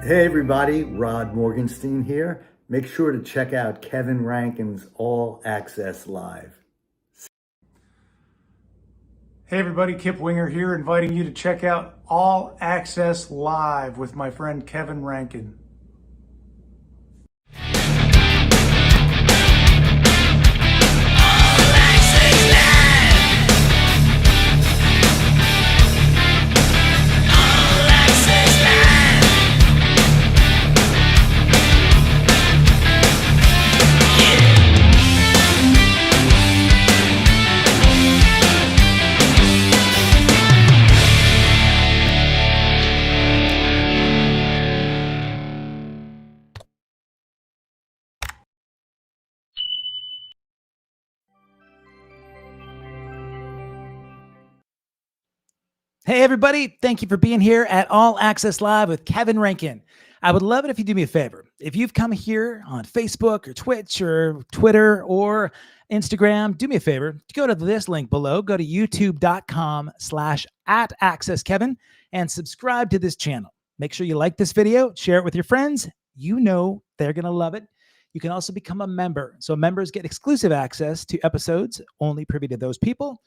Hey everybody, Rod Morgenstein here. Make sure to check out Kevin Rankin's All Access Live. Hey everybody, Kip Winger here, inviting you to check out All Access Live with my friend Kevin Rankin. Hey, everybody. Thank you for being here at All Access Live with Kevin Rankin. I would love it if you do me a favor. If you've come here on Facebook or Twitch or Twitter or Instagram, do me a favor. Go to this link below. Go to youtube.com/@accesskevin and subscribe to this channel. Make sure you like this video, share it with your friends. You know they're going to love it. You can also become a member. So members get exclusive access to episodes only privy to those people.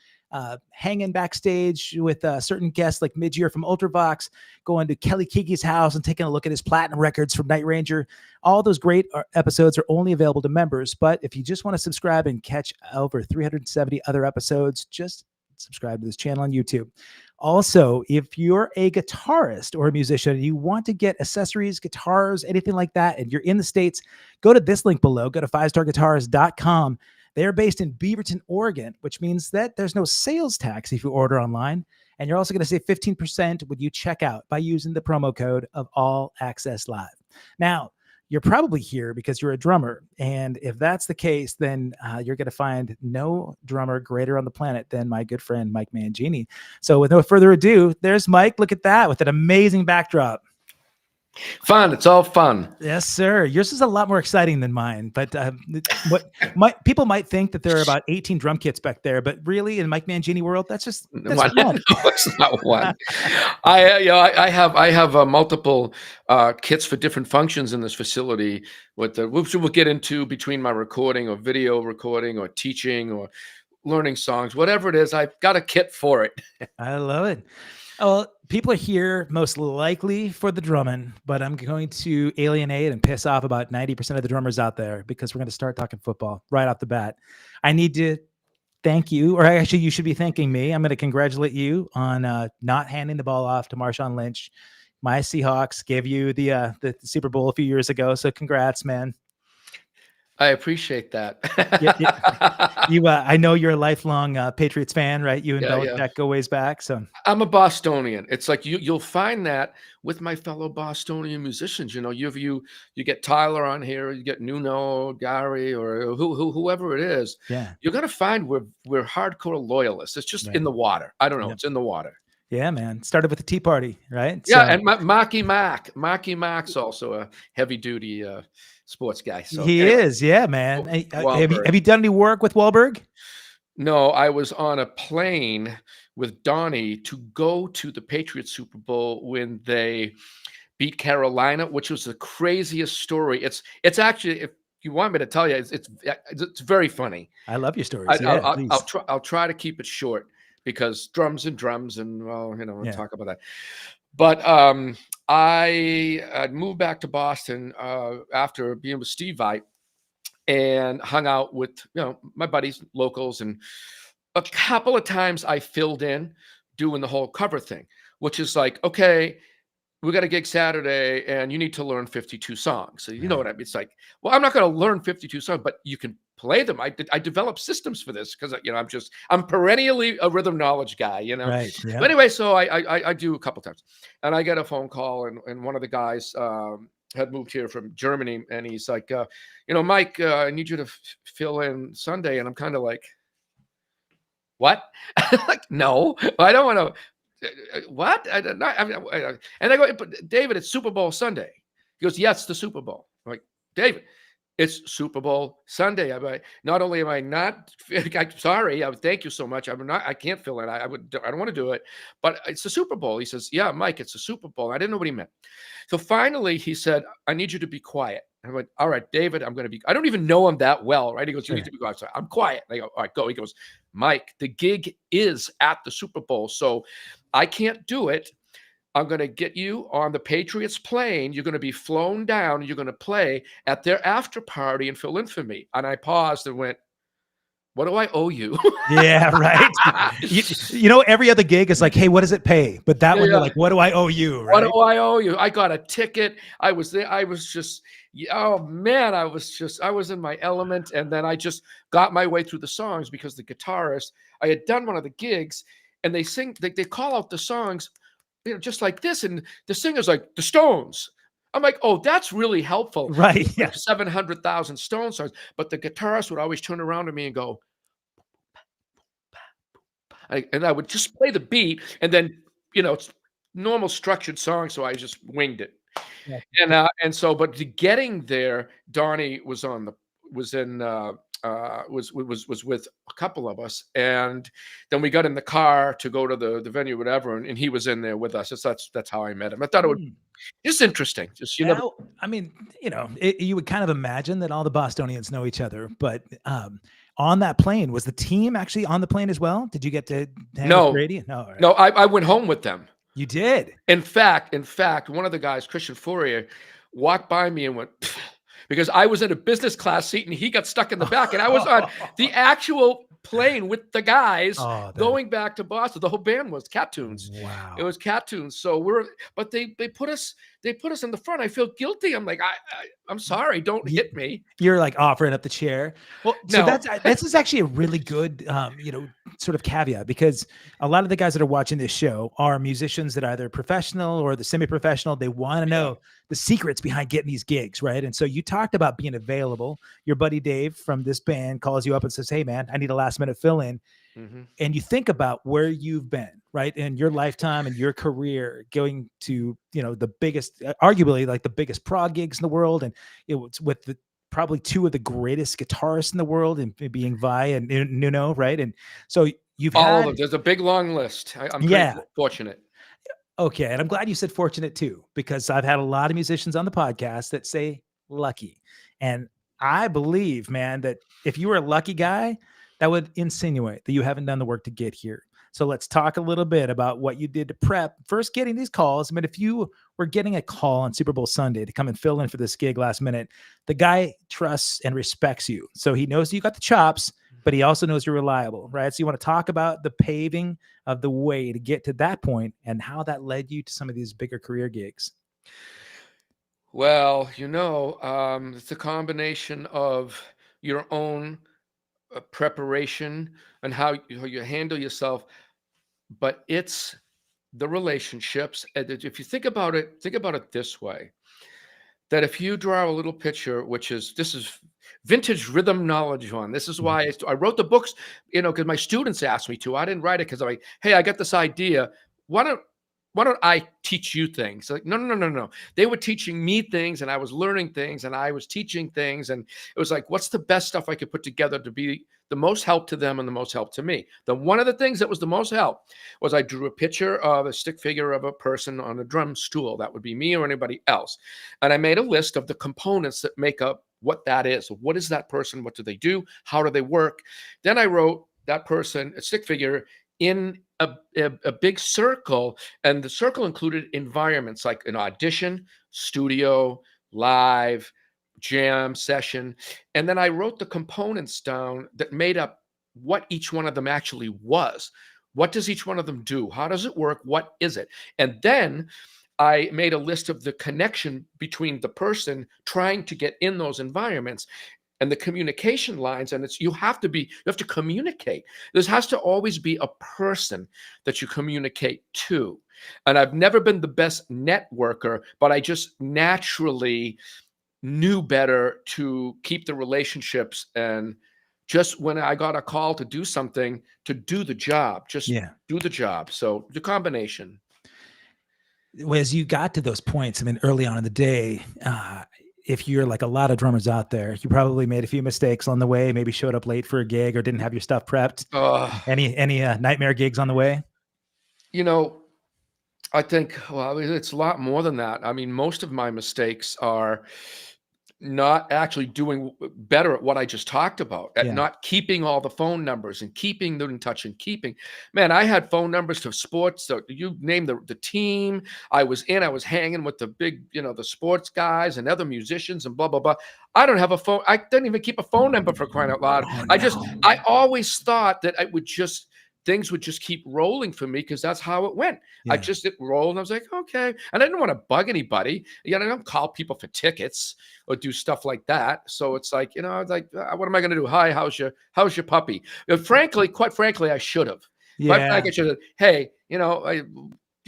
Hanging backstage with certain guests like Midyear from Ultravox, going to Kelly Kiki's house and taking a look at his platinum records from Night Ranger. All those great episodes are only available to members. But if you just want to subscribe and catch over 370 other episodes, just subscribe to this channel on YouTube. Also, if you're a guitarist or a musician and you want to get accessories, guitars, anything like that, and you're in the States, go to this link below. Go to 5starguitars.com. They're based in Beaverton, Oregon, which means that there's no sales tax if you order online. And you're also going to save 15% when you check out by using the promo code of All Access Live. Now, you're probably here because you're a drummer. And if that's the case, then you're going to find no drummer greater on the planet than my good friend, Mike Mangini. So with no further ado, there's Mike. Look at that with an amazing backdrop. Fun. It's all fun. Yes, sir. Yours is a lot more exciting than mine. But people might think that there are about 18 drum kits back there, but really, in Mike Mangini world, that's No, one. no, it's not one. I have multiple kits for different functions in this facility. Which we'll get into between my recording or video recording or teaching or learning songs, whatever it is. I've got a kit for it. I love it. Well, people are here most likely for the drumming, but I'm going to alienate and piss off about 90% of the drummers out there because we're going to start talking football right off the bat. I need to thank you, or actually you should be thanking me. I'm going to congratulate you on not handing the ball off to Marshawn Lynch. My Seahawks gave you the Super Bowl a few years ago, so congrats, man. I appreciate that. I know you're a lifelong Patriots fan, right? You and Belichick go ways back. So I'm a Bostonian. It's like you'll find that with my fellow Bostonian musicians. You get Tyler on here, you get Nuno, Gary, or whoever it is. Yeah, you're gonna find we're hardcore loyalists. It's just in the water. I don't know. Yep. It's in the water. Yeah, man. Started with the Tea Party, right? Yeah, so. And Marky Mac's also a heavy duty sports guy. So he is, yeah, man. Have you done any work with Wahlberg? No, I was on a plane with Donnie to go to the Patriots Super Bowl when they beat Carolina, which was the craziest story. It's actually, if you want me to tell you, it's very funny. I love your stories. I'll try to keep it short because drums, and we'll talk about that. But I moved back to Boston after being with Steve Vai and hung out with my buddies, locals, and a couple of times I filled in doing the whole cover thing, which is like, okay, we got a gig Saturday and you need to learn 52 songs. So you know what I mean? It's like, well, I'm not going to learn 52 songs, but you can play them. I developed systems for this because I'm perennially a rhythm knowledge guy, Right. Yeah. But anyway, so I do a couple times, and I get a phone call, and one of the guys had moved here from Germany, and he's like, Mike, I need you to fill in Sunday, and I'm kind of like, what? Like, no, I don't want to. What? And I go, but David, it's Super Bowl Sunday. He goes, yes, the Super Bowl. I'm like, David, It's Super Bowl Sunday. I'm like, not only am I not, I'm sorry. Thank you so much. I can't fill it. I don't want to do it, but it's the Super Bowl. He says, yeah, Mike, it's a Super Bowl. I didn't know what he meant. So finally he said, I need you to be quiet. I went, all right, David, I'm going to be, I don't even know him that well, right? He goes, you need to be quiet. So I'm quiet. And I go, all right, go. He goes, Mike, the gig is at the Super Bowl. So I can't do it. I'm going to get you on the Patriots plane. You're going to be flown down. And you're going to play at their after party and fill in for me. And I paused and went, what do I owe you? Yeah, right. You know, every other gig is like, hey, what does it pay? But that one, you're like, what do I owe you? Right? What do I owe you? I got a ticket. I was there. I was just, oh man, I was in my element. And then I just got my way through the songs because the guitarist, I had done one of the gigs and they call out the songs, you know, just like this. And the singer's like, the Stones. I'm like, oh, that's really helpful. Right. Yeah. 700,000 Stone songs. But the guitarist would always turn around to me and go, and I would just play the beat. And then, you know, it's normal structured song. So I just winged it. Yeah. And so, but getting there, Donnie was with a couple of us, and then we got in the car to go to the venue, whatever, and he was in there with us. That's how I met him. I thought it was just interesting. Just I mean, you know, you would kind of imagine that all the Bostonians know each other, but on that plane, was the team actually on the plane as well? Did you get to hang with Brady? No, right. No, I went home with them. You did. In fact, one of the guys, Christian Fourier, walked by me and went, because I was in a business class seat and he got stuck in the back, and I was on the actual plane with the guys going back to Boston. The whole band was Cat Tunes. Wow. It was Cat Tunes. So but they put us in the front. I feel guilty. I'm like, I'm sorry. Don't hit me. You're like offering up the chair. Well, so No. this is actually a really good, you know, sort of caveat, because a lot of the guys that are watching this show are musicians that are either professional or the semi-professional. They want to know the secrets behind getting these gigs, right? And so you talked about being available. Your buddy Dave from this band calls you up and says, hey man, I need a last minute fill in. Mm-hmm. And you think about where you've been, right, in your lifetime and your career, going to, you know, the biggest, arguably like the biggest prog gigs in the world. And it was with probably two of the greatest guitarists in the world, and being Vai and Nuno, right? And so you've all of them. There's a big long list. I'm pretty fortunate. Okay. And I'm glad you said fortunate too, because I've had a lot of musicians on the podcast that say lucky. And I believe, man, that if you were a lucky guy, that would insinuate that you haven't done the work to get here. So let's talk a little bit about what you did to prep. First, getting these calls. I mean, if you were getting a call on Super Bowl Sunday to come and fill in for this gig last minute, the guy trusts and respects you. So he knows you got the chops, but he also knows you're reliable, right? So you want to talk about the paving of the way to get to that point and how that led you to some of these bigger career gigs. Well, you know, it's a combination of your own preparation and how you handle yourself, but it's the relationships. And if you think about it this way, that if you draw a little picture, this is vintage rhythm knowledge on. This is why I wrote the books, you know, because my students asked me to. I didn't write it because I'm like, hey, I got this idea. Why don't I teach you things? Like, no. They were teaching me things, and I was learning things, and I was teaching things. And it was like, what's the best stuff I could put together to be the most help to them and the most help to me? One of the things that was the most help was I drew a picture of a stick figure of a person on a drum stool. That would be me or anybody else. And I made a list of the components that make up what that is. What is that person? What do they do? How do they work? Then I wrote that person, a stick figure, in a big circle, and the circle included environments like an audition, studio, live, jam session. And then I wrote the components down that made up what each one of them actually was. What does each one of them do? How does it work? What is it? And then I made a list of the connection between the person trying to get in those environments and the communication lines. And you have to communicate. There has to always be a person that you communicate to. And I've never been the best networker, but I just naturally knew better to keep the relationships. And just when I got a call to do something, to do the job, do the job. So the combination. As you got to those points, I mean, early on in the day, if you're like a lot of drummers out there, you probably made a few mistakes on the way, maybe showed up late for a gig or didn't have your stuff prepped. Any nightmare gigs on the way? You know, I think, well, it's a lot more than that. I mean, most of my mistakes are not actually doing better at what I just talked about, at Yeah. not keeping all the phone numbers and keeping them in touch and man, I had phone numbers to sports. So you name the team I was hanging with the big, the sports guys and other musicians and blah, blah, blah. I don't have a phone. I didn't even keep a phone number, for crying out loud. Oh, I always thought that things would just keep rolling for me because that's how it went. Yeah. It rolled and I was like, okay. And I didn't want to bug anybody. I don't call people for tickets or do stuff like that. So it's like, it's like, what am I going to do? Hi, how's your puppy? Quite frankly, I should have. Yeah. I should have, hey, you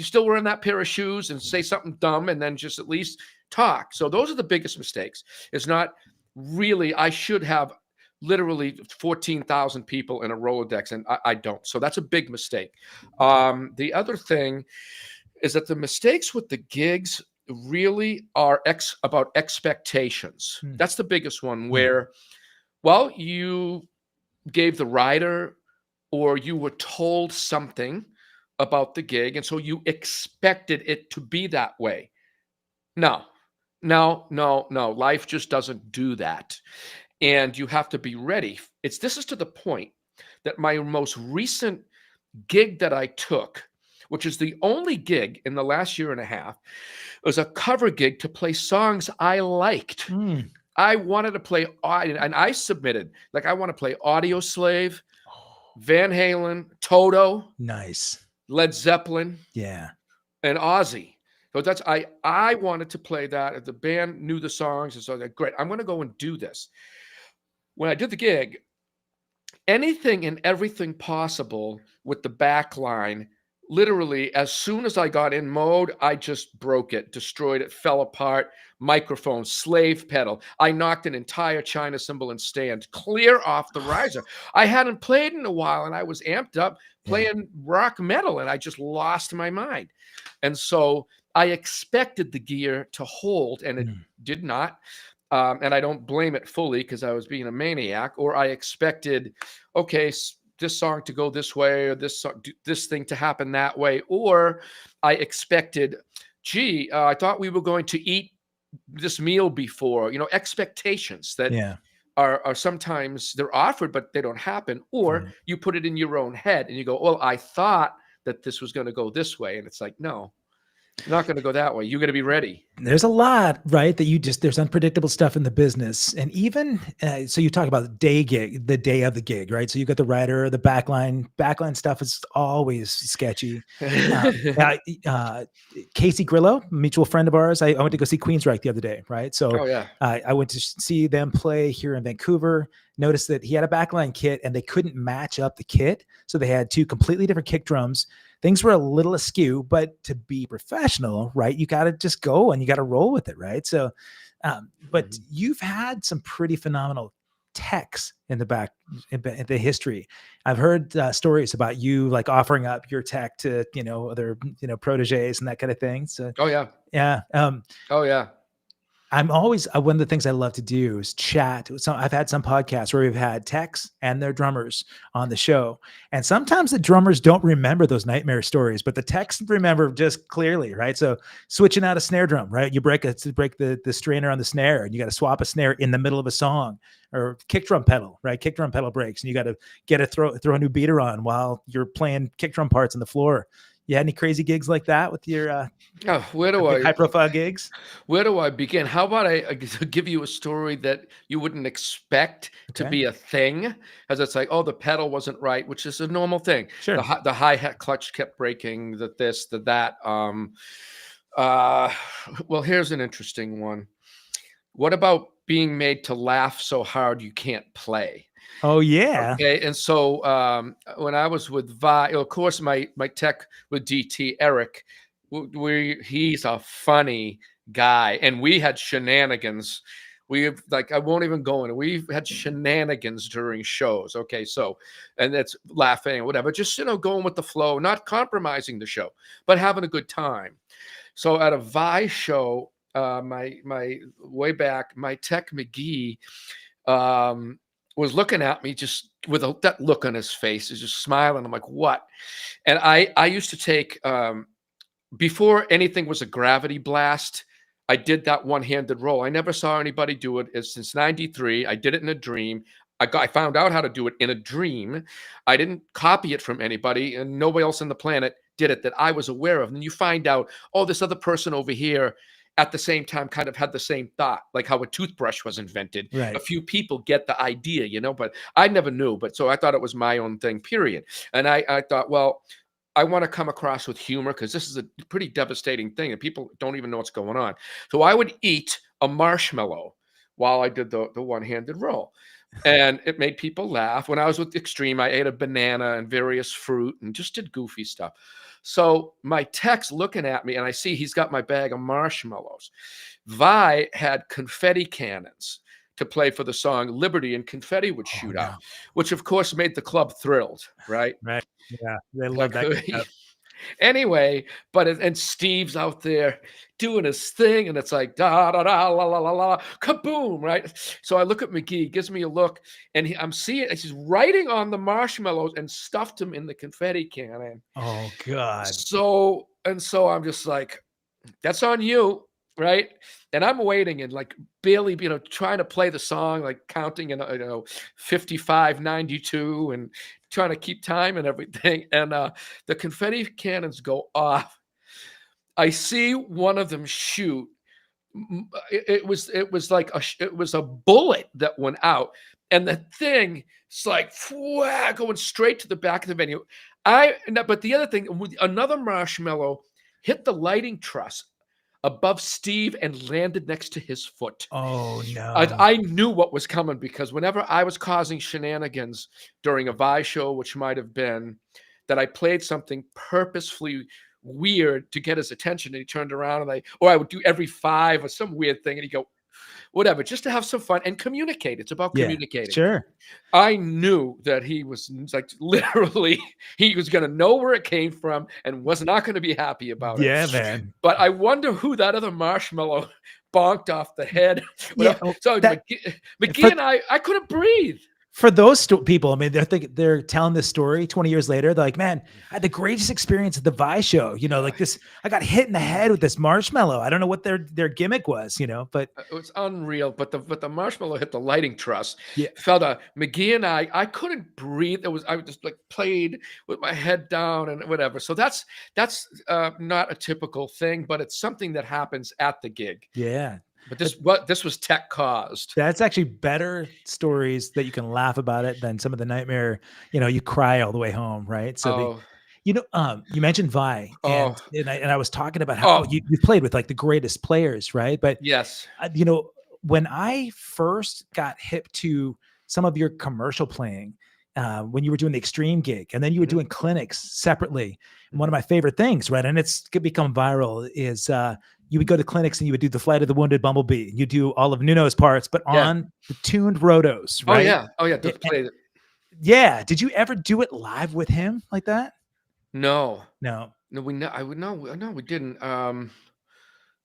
still wearing that pair of shoes, and say something dumb and then just at least talk. So those are the biggest mistakes. It's not really, I should have literally 14,000 people in a Rolodex, and I don't. So that's a big mistake. The other thing is that the mistakes with the gigs really are about expectations. That's the biggest one, where, well, you gave the rider or you were told something about the gig, and so you expected it to be that way. No. Life just doesn't do that. And you have to be ready. This is to the point that my most recent gig that I took, which is the only gig in the last year and a half, was a cover gig to play songs I liked. I wanted to play, and I submitted, like, I want to play Audio Slave, Van Halen, Toto. Nice. Led Zeppelin. Yeah. And Ozzy. So I wanted to play that. The band knew the songs, and so I was like, great, I'm going to go and do this. When I did the gig, anything and everything possible with the back line, literally, as soon as I got in mode, I just broke it, destroyed it, fell apart. Microphone, slave pedal. I knocked an entire China cymbal and stand clear off the riser. I hadn't played in a while, and I was amped up playing rock metal, and I just lost my mind. And so I expected the gear to hold, and it did not. And I don't blame it fully because I was being a maniac, or I expected, okay, this song to go this way, or this thing to happen that way, or I expected, I thought we were going to eat this meal before. Expectations that are sometimes they're offered, but they don't happen, or you put it in your own head and you go, well, I thought that this was going to go this way, and it's like, no. Not going to go that way. You got to be ready. There's a lot, right? There's unpredictable stuff in the business. And even, so you talk about the day of the gig, right? So you got the writer, the backline stuff is always sketchy. Casey Grillo, mutual friend of ours, I went to go see Queensryche the other day, right? So I went to see them play here in Vancouver, noticed that he had a backline kit and they couldn't match up the kit. So they had two completely different kick drums. Things were a little askew, but to be professional, right, you got to just go and you got to roll with it, right? So, but you've had some pretty phenomenal techs in the history. I've heard stories about you like offering up your tech to other proteges and that kind of thing. So, I'm always, one of the things I love to do is chat. So I've had some podcasts where we've had techs and their drummers on the show. And sometimes the drummers don't remember those nightmare stories, but the techs remember just clearly, right? So switching out a snare drum, right? You break the strainer on the snare and you got to swap a snare in the middle of a song, or kick drum pedal, right? Kick drum pedal breaks and you got to throw a new beater on while you're playing kick drum parts on the floor. You had any crazy gigs like that with your high profile gigs? Where do I begin? How about I give you a story that you wouldn't expect to be a thing, as it's like, oh, the pedal wasn't right, which is a normal thing. Sure. The hi-hat clutch kept breaking, that. Well, here's an interesting one. What about being made to laugh so hard you can't play? Oh yeah. Okay. And so when I was with of course, my tech with DT, Eric, he's a funny guy, and we had shenanigans. I won't even go in. We've had shenanigans during shows. Okay. So, and it's laughing or whatever, just, going with the flow, not compromising the show, but having a good time. So at a Vi show, my way back, my tech McGee was looking at me just with that look on his face, is just smiling. I'm like, what? And I used to take before anything was a gravity blast. I did that one-handed roll. I never saw anybody do it since '93. I did it in a dream. I found out how to do it in a dream. I didn't copy it from anybody, and nobody else on the planet did it that I was aware of. And then you find out, oh, this other person over here at the same time kind of had the same thought, like how a toothbrush was invented. Right. A few people get the idea, you know, but I never knew. But so I thought it was my own thing, period. And I thought, well, I want to come across with humor because this is a pretty devastating thing and people don't even know what's going on. So I would eat a marshmallow while I did the one-handed roll. And it made people laugh. When I was with Extreme, I ate a banana and various fruit and just did goofy stuff. So my tech's looking at me and I see he's got my bag of marshmallows. Vi had confetti cannons to play for the song Liberty, and confetti would shoot out, which of course made the club thrilled, right? Right. Yeah. They love that kind of stuff. Anyway, and Steve's out there doing his thing, and it's like da da da la la la la kaboom, right? So I look at McGee, gives me a look, and I'm seeing he's writing on the marshmallows and stuffed them in the confetti cannon. Oh God. So I'm just like, that's on you, right? And I'm waiting and like barely, trying to play the song, like counting in, 55, 92 and trying to keep time and everything. And the confetti cannons go off. I see one of them shoot. It was a bullet that went out, and the thing is like going straight to the back of the venue. But the other thing, another marshmallow hit the lighting truss above Steve and landed next to his foot. Oh no. I knew what was coming because whenever I was causing shenanigans during a Vi show, which might have been that I played something purposefully weird to get his attention, and he turned around and I would do every 5 or some weird thing, and he'd go, whatever, just to have some fun and communicate. It's about communicating. Sure. I knew that he was like literally, he was going to know where it came from and was not going to be happy about it. Yeah, man. But I wonder who that other marshmallow bonked off the head. Yeah, so McGee and I couldn't breathe. For those people, I mean, they're telling this story 20 years later. They're like, man, I had the greatest experience at the Vi show. Like this, I got hit in the head with this marshmallow. I don't know what their gimmick was, but it was unreal. But the marshmallow hit the lighting truss. Yeah. Fella, McGee and I couldn't breathe. I just like played with my head down and whatever. So that's not a typical thing, but it's something that happens at the gig. Yeah. But this was tech caused. That's actually better stories that you can laugh about it than some of the nightmare, you cry all the way home. Right. So you mentioned Vi and I was talking about how you played with like the greatest players. Right. But yes, when I first got hip to some of your commercial playing, when you were doing the Extreme gig and then you were doing clinics separately. And one of my favorite things, right, and it's could become viral, is you would go to clinics and you would do the Flight of the Wounded Bumblebee. You do all of Nuno's parts, but on the tuned rotos, right? Oh yeah. Yeah. Did you ever do it live with him like that? No. No, we didn't.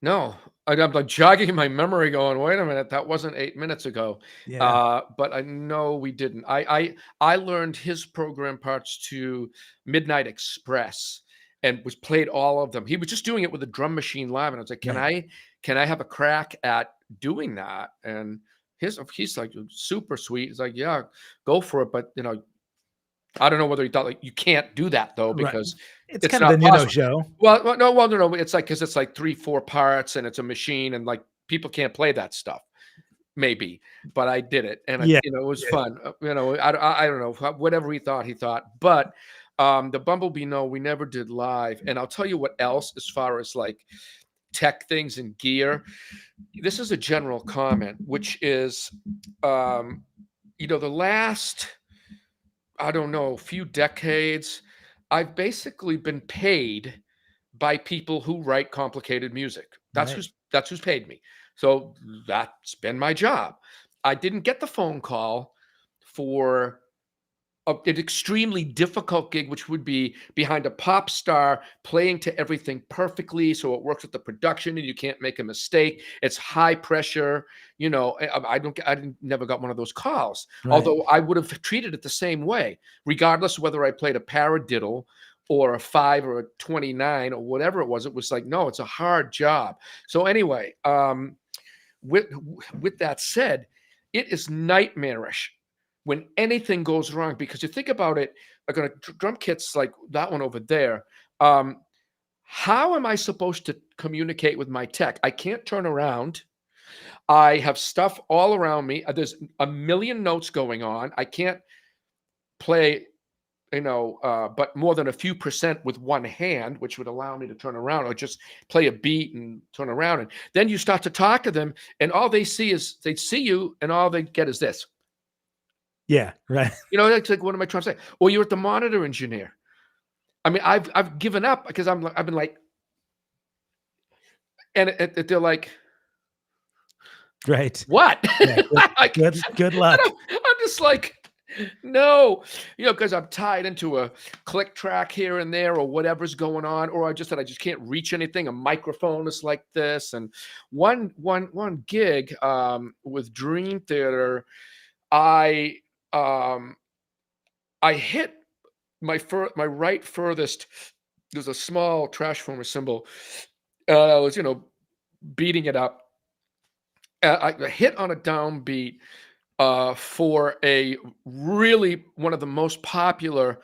No, I'm like jogging my memory going, wait a minute, that wasn't 8 minutes ago. Yeah. But I know we didn't. I learned his program parts to Midnight Express and was played all of them. He was just doing it with a drum machine live. And I was like, can I have a crack at doing that? And he's like super sweet. He's like, yeah, go for it. But I don't know whether he thought like you can't do that though, because it's kind of the Nuno show. Well, no. It's like, because it's like 3-4 parts and it's a machine and like people can't play that stuff. Maybe, but I did it and it was fun. I don't know, whatever he thought. But the Bumblebee, no, we never did live. And I'll tell you what else, as far as like tech things and gear. This is a general comment, which is, the last, I don't know, few decades, I've basically been paid by people who write complicated music. That's who's paid me. So that's been my job. I didn't get the phone call for an extremely difficult gig, which would be behind a pop star playing to everything perfectly, so it works with the production and you can't make a mistake. It's high pressure. You know, never got one of those calls. Right. Although I would have treated it the same way, regardless of whether I played a paradiddle or a 5 or a 29 or whatever it was. It was like, no, it's a hard job. So anyway, with that said, it is nightmarish when anything goes wrong, because you think about it, like on a drum kits like that one over there, how am I supposed to communicate with my tech? I can't turn around. I have stuff all around me. There's a million notes going on. I can't play, but more than a few percent with one hand, which would allow me to turn around or just play a beat and turn around. And then you start to talk to them, and all they see is they see you, and all they get is this. Yeah, right. It's like, what am I trying to say? Or you're at the monitor engineer. I mean, I've given up because I've been like, and they're like, right. What? Yeah, like, good luck. I'm just like, no, because I'm tied into a click track here and there or whatever's going on, or I just can't reach anything. A microphone is like this. And one gig with Dream Theater, I hit my right furthest. There's a small trash former cymbal. I was, beating it up. I hit on a downbeat for a really one of the most popular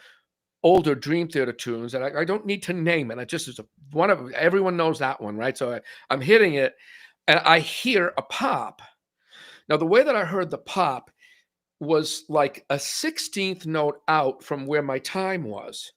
older Dream Theater tunes, and I don't need to name it. I just is one of everyone knows that one, right? So I'm hitting it, and I hear a pop. Now the way that I heard the pop was like a 16th note out from where my time was.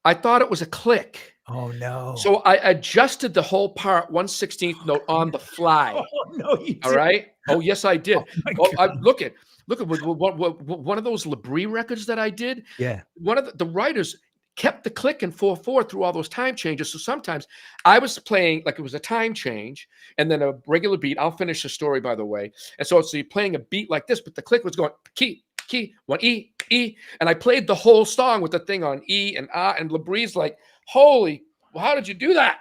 I thought it was a click. Oh no. So I adjusted the whole part 1/16th note on the fly. Oh no, you did. All right. Oh yes, I did. Oh, Look at one of those Labrie records that I did. yeah. One of the writers kept the click in 4/4 through all those time changes. So sometimes I was playing like it was a time change and then a regular beat. I'll finish the story, by the way. And so you're playing a beat like this, but the click was going key, 1 E, and I played the whole song with the thing on E and ah, and Labrie's like, holy, how did you do that?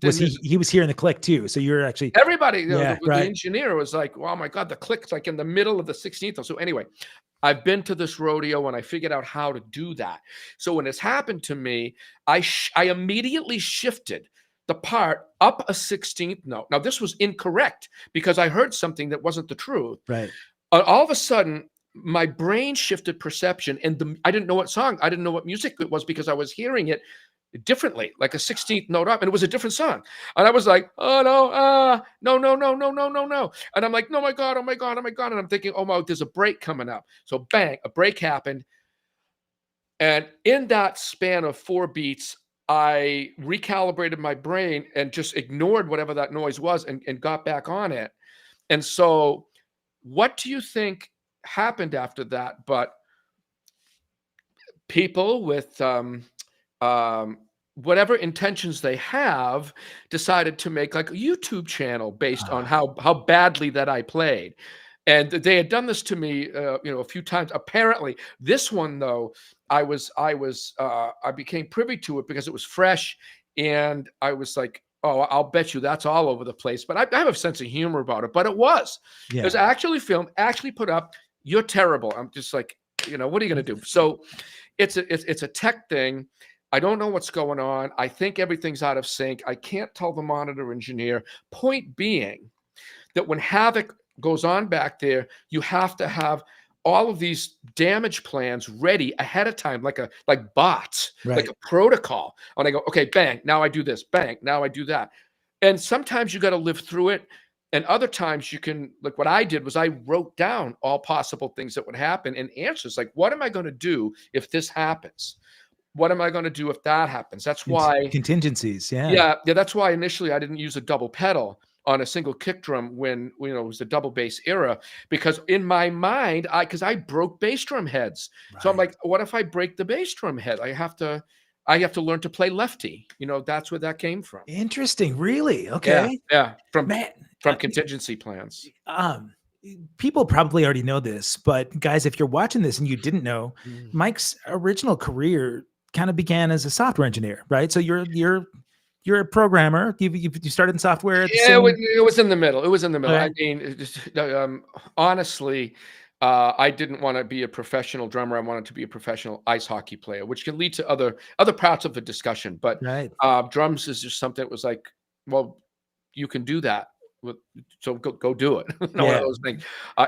Was he was hearing the click too? So you're actually everybody, yeah, the engineer was like, oh my God, the click's like in the middle of the 16th. So anyway, I've been to this rodeo and I figured out how to do that. So when this happened to me, I immediately shifted the part up a 16th note. Now this was incorrect because I heard something that wasn't the truth. right. All of a sudden, my brain shifted perception, and I didn't know what song, I didn't know what music it was because I was hearing it differently, like a 16th note up, and it was a different song. And I was like, oh no. And I'm like, no, my God, oh my God. And I'm thinking, oh my, there's a break coming up. So bang, a break happened. And in that span of 4 beats, I recalibrated my brain and just ignored whatever that noise was and got back on it. And so what do you think happened after that? But people with whatever intentions they have decided to make like a YouTube channel based on how badly that I played. And they had done this to me, a few times. Apparently, this one though, I became privy to it because it was fresh, and I was like, oh, I'll bet you that's all over the place. But I have a sense of humor about it. But it was. Yeah. It was actually filmed, actually put up. You're terrible. I'm just like, what are you going to do? So it's a tech thing. I don't know what's going on. I think everything's out of sync. I can't tell the monitor engineer. Point being that when havoc goes on back there, you have to have all of these damage plans ready ahead of time, like bots, right. like a protocol. And I go, okay, bang, now I do this, bang, now I do that. And sometimes you got to live through it. And other times you can, like what I did was I wrote down all possible things that would happen and answers like, what am I going to do if this happens? What am I going to do if that happens? That's why contingencies. Yeah. Yeah. That's why initially I didn't use a double pedal on a single kick drum when it was the double bass era, because in my mind, because I broke bass drum heads. Right. So I'm like, what if I break the bass drum head? I have to learn to play lefty. That's where that came from. Interesting. Really? Okay. Yeah. From contingency plans. people probably already know this, but guys, if you're watching this and you didn't know, Mike's original career kind of began as a software engineer, right? So you're a programmer. You started in software at the Yeah, same. it was in the middle. It was in the middle. Okay. I mean, it just, honestly, I didn't want to be a professional drummer. I wanted to be a professional ice hockey player, which can lead to other parts of the discussion. But Right. drums is just something that was like, well, you can do that. So go do it. One Yeah. of those things.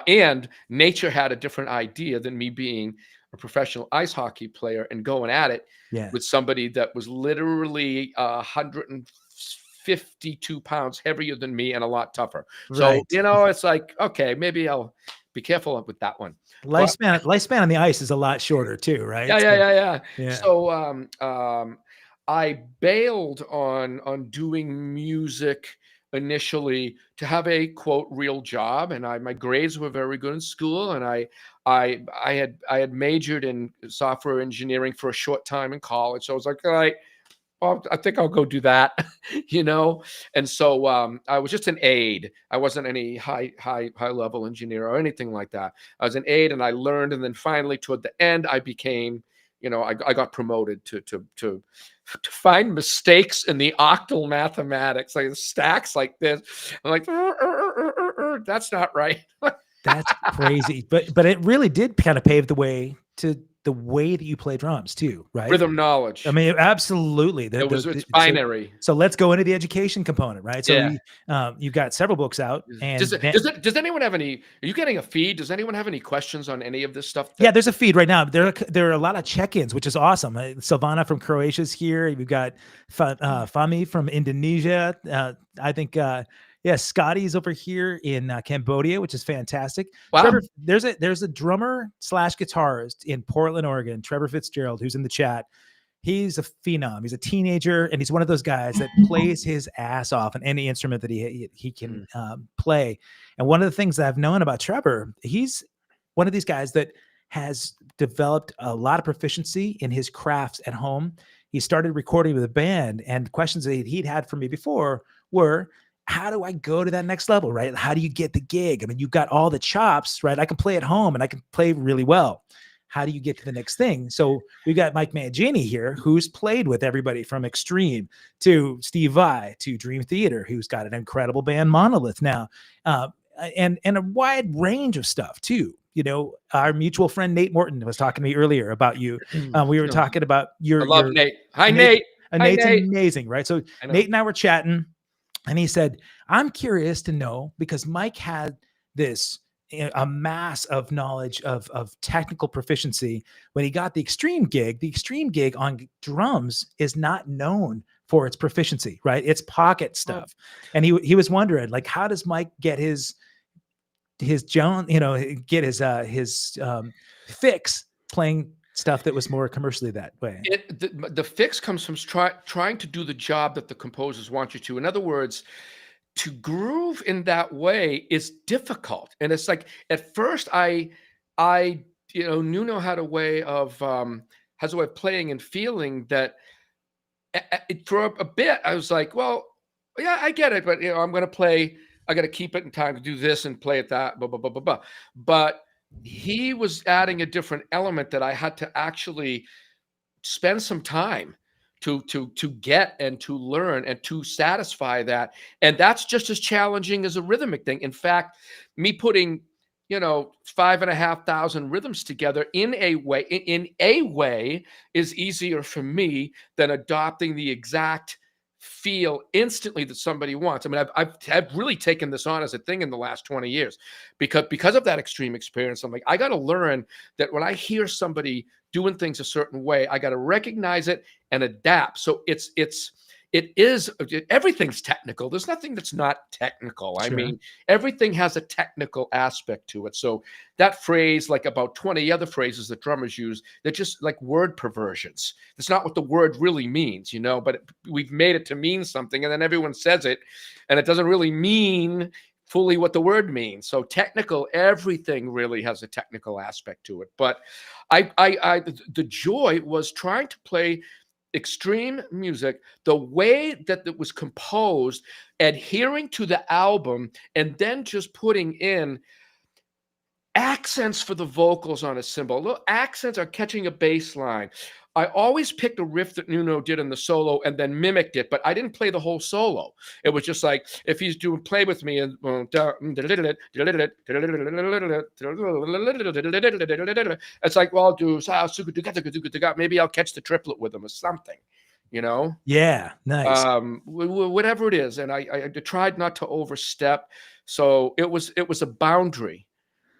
And nature had a different idea than me being a professional ice hockey player and going at it Yeah. with somebody that was literally 152 pounds heavier than me and a lot tougher. So, Right. it's like, okay, maybe I'll be careful with that one. But Lifespan on the ice is a lot shorter too, right? yeah. Yeah. So I bailed on doing music initially to have a quote real job, and my grades were very good in school, and I had majored in software engineering for a short time in college. So I was like, all right, well, I think I'll go do that, And so I was just an aide. I wasn't any high level engineer or anything like that. I was an aide, and I learned. And then finally, toward the end, I became, I got promoted to find mistakes in the octal mathematics, like stacks like this. I'm like, that's not right. That's crazy. But it really did kind of pave the way to the way that you play drums too, right? Rhythm knowledge. I mean, absolutely. It's binary. So let's go into the education component, right? So Yeah. You've got several books out, and does anyone have any? Are you getting a feed? Does anyone have any questions on any of this stuff? Yeah, there's a feed right now. There are a lot of check-ins, which is awesome. Silvana from Croatia is here. We've got Fami from Indonesia. I think Scotty's over here in Cambodia, which is fantastic. Wow. Trevor, there's a drummer / guitarist in Portland, Oregon, Trevor Fitzgerald, who's in the chat. He's a phenom. He's a teenager, and he's one of those guys that plays his ass off on any instrument that he can play. And one of the things that I've known about Trevor, he's one of these guys that has developed a lot of proficiency in his crafts at home. He started recording with a band, and questions that he'd had for me before were, how do I go to that next level, right? How do you get the gig? I mean, you've got all the chops, right? I can play at home and I can play really well. How do you get to the next thing? So we've got Mike Mangini here, who's played with everybody from Extreme to Steve Vai to Dream Theater, who's got an incredible band, Monolith now, and a wide range of stuff too. Our mutual friend Nate Morton was talking to me earlier about you. We were talking about I love Nate. Hi, Nate. Nate's amazing, right? So Nate and I were chatting, and he said, I'm curious to know, because Mike had a mass of knowledge of technical proficiency when he got the extreme gig. The extreme gig on drums is not known for its proficiency, right? It's pocket stuff. And he was wondering, like, how does Mike get his fix playing stuff that was more commercially that way? The fix comes from trying to do the job that the composers want you to. In other words, to groove in that way is difficult. And it's like, at first I knew how to way of has a way of playing and feeling that for a bit I was like, well, yeah, I get it, but I'm going to play. I got to keep it in time to do this and play it that, blah, blah, blah, blah, blah. But he was adding a different element that I had to actually spend some time to get and to learn and to satisfy that. And that's just as challenging as a rhythmic thing. In fact, me putting 5,500 rhythms together in a way is easier for me than adopting the exact feel instantly that somebody wants. I mean, I've really taken this on as a thing in the last 20 years because of that extreme experience. I'm like, I got to learn that when I hear somebody doing things a certain way, I got to recognize it and adapt. So everything's technical. There's nothing that's not technical. Sure. I mean, everything has a technical aspect to it. So that phrase, like about 20 other phrases that drummers use, they're just like word perversions. That's not what the word really means, but we've made it to mean something, and then everyone says it, and it doesn't really mean fully what the word means. So technical, everything really has a technical aspect to it. But the joy was trying to play extreme music the way that it was composed, adhering to the album, and then just putting in accents for the vocals on a cymbal. Little accents are catching a bass line. I always picked a riff that Nuno did in the solo and then mimicked it, but I didn't play the whole solo. It was just like, if he's doing Play With Me and it's like, well, I'll do maybe I'll catch the triplet with him or something, you know? Yeah, nice. Whatever it is. And I tried not to overstep. So it was a boundary.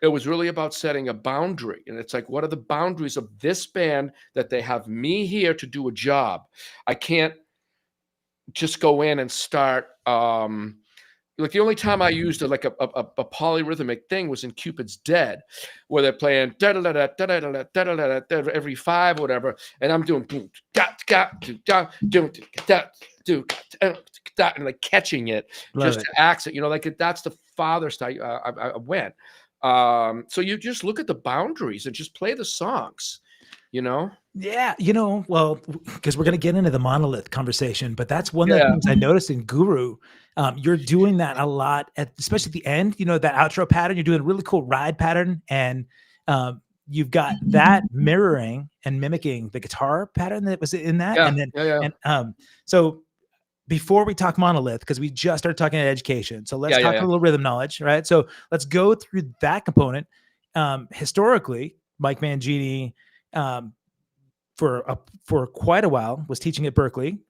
It was really about setting a boundary. And it's like, what are the boundaries of this band that they have me here to do a job? I can't just go in and start. Like the only time I used a polyrhythmic thing was in Cupid's Dead, where they're playing every five or whatever, and I'm doing and like catching it just to accent, you know, like that's the farthest I went. So you just look at the boundaries and just play the songs, you know? Yeah, you know, well, because we're going to get into the Monolith conversation, but that's one of the things I noticed in Guru. You're doing that a lot, especially at the end, you know, that outro pattern. You're doing a really cool ride pattern, and you've got that mirroring and mimicking the guitar pattern that was in that. And so before we talk Monolith, because we just started talking about education, so let's talk a little rhythm knowledge, right? So let's go through that component. Historically, Mike Mangini, for quite a while, was teaching at Berklee.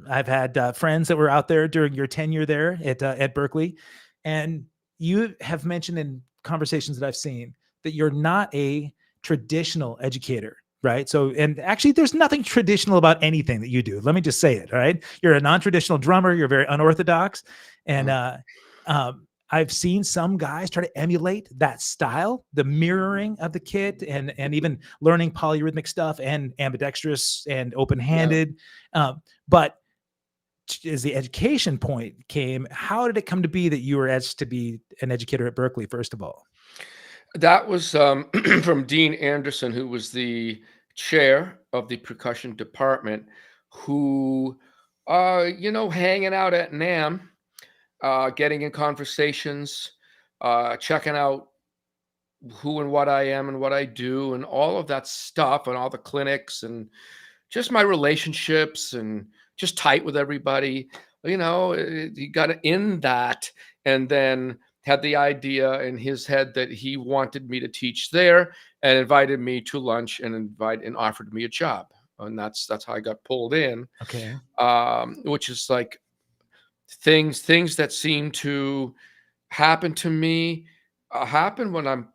I've had friends that were out there during your tenure there at Berklee, and you have mentioned in conversations that I've seen that you're not a traditional educator, right? So, and actually, there's nothing traditional about anything that you do. Let me just say it, all right? You're a non-traditional drummer. You're very unorthodox, and I've seen some guys try to emulate that style, the mirroring of the kit, and even learning polyrhythmic stuff and ambidextrous and open-handed. But as the education point came, how did it come to be that you were asked to be an educator at Berklee, first of all? That was from Dean Anderson, who was the chair of the percussion department, who, you know, hanging out at NAMM, getting in conversations, checking out who and what I am and what I do and all of that stuff and all the clinics and just my relationships and just tight with everybody. You know, he got in that and then had the idea in his head that he wanted me to teach there and invited me to lunch and offered me a job. And that's how I got pulled in. Okay. Which is like, things that seem to happen to me happen when I'm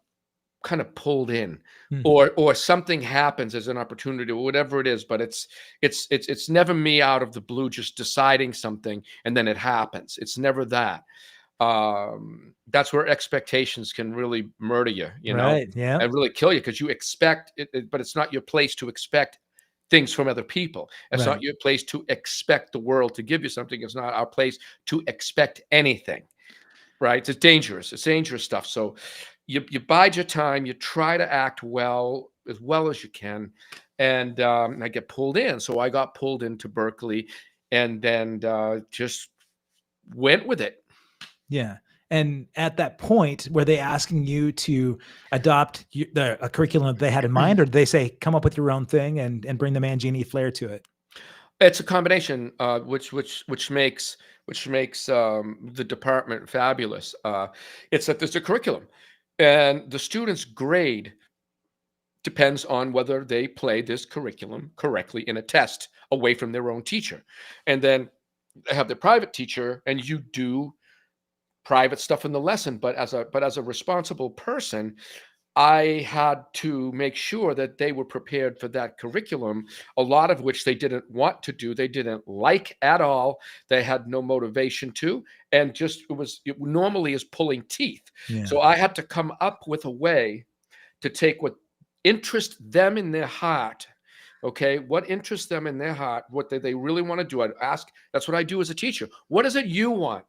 kind of pulled in, or something happens as an opportunity or whatever it is. But it's never me out of the blue just deciding something and then it happens. It's never that. That's where expectations can really murder you, you know, and really kill you, because you expect it, but it's not your place to expect things from other people. It's not your place to expect the world to give you something. It's not our place to expect anything, right? It's dangerous. It's dangerous stuff. So you bide your time. You try to act well as you can. And I get pulled in. So I got pulled into Berklee and then just went with it. Yeah. And at that point, were they asking you to adopt a curriculum that they had in mind, or did they say, come up with your own thing and bring the Mangini flair to it? It's a combination, which makes the department fabulous. It's that there's a curriculum, and the students' grade depends on whether they play this curriculum correctly in a test away from their own teacher. And then they have their private teacher, and you do private stuff in the lesson. But as a responsible person, I had to make sure that they were prepared for that curriculum, a lot of which they didn't want to do. They didn't like at all. They had no motivation to, and it normally is pulling teeth. Yeah. So I had to come up with a way to take what interests them in their heart. Okay, what interests them in their heart, what they really want to do. I'd ask, that's what I do as a teacher. What is it you want?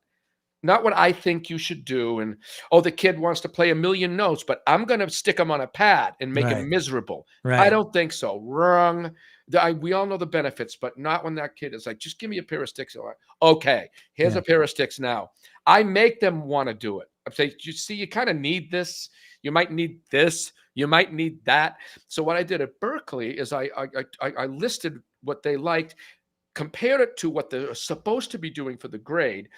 Not what I think you should do. And, oh, the kid wants to play 1,000,000 notes, but I'm going to stick him on a pad and make him miserable. I don't think so. Wrong. We all know the benefits, but not when that kid is like, just give me a pair of sticks. Okay, here's a pair of sticks now. I make them want to do it. I say, you see, you kind of need this. You might need this. You might need that. So what I did at Berklee is I listed what they liked, compared it to what they're supposed to be doing for the grade,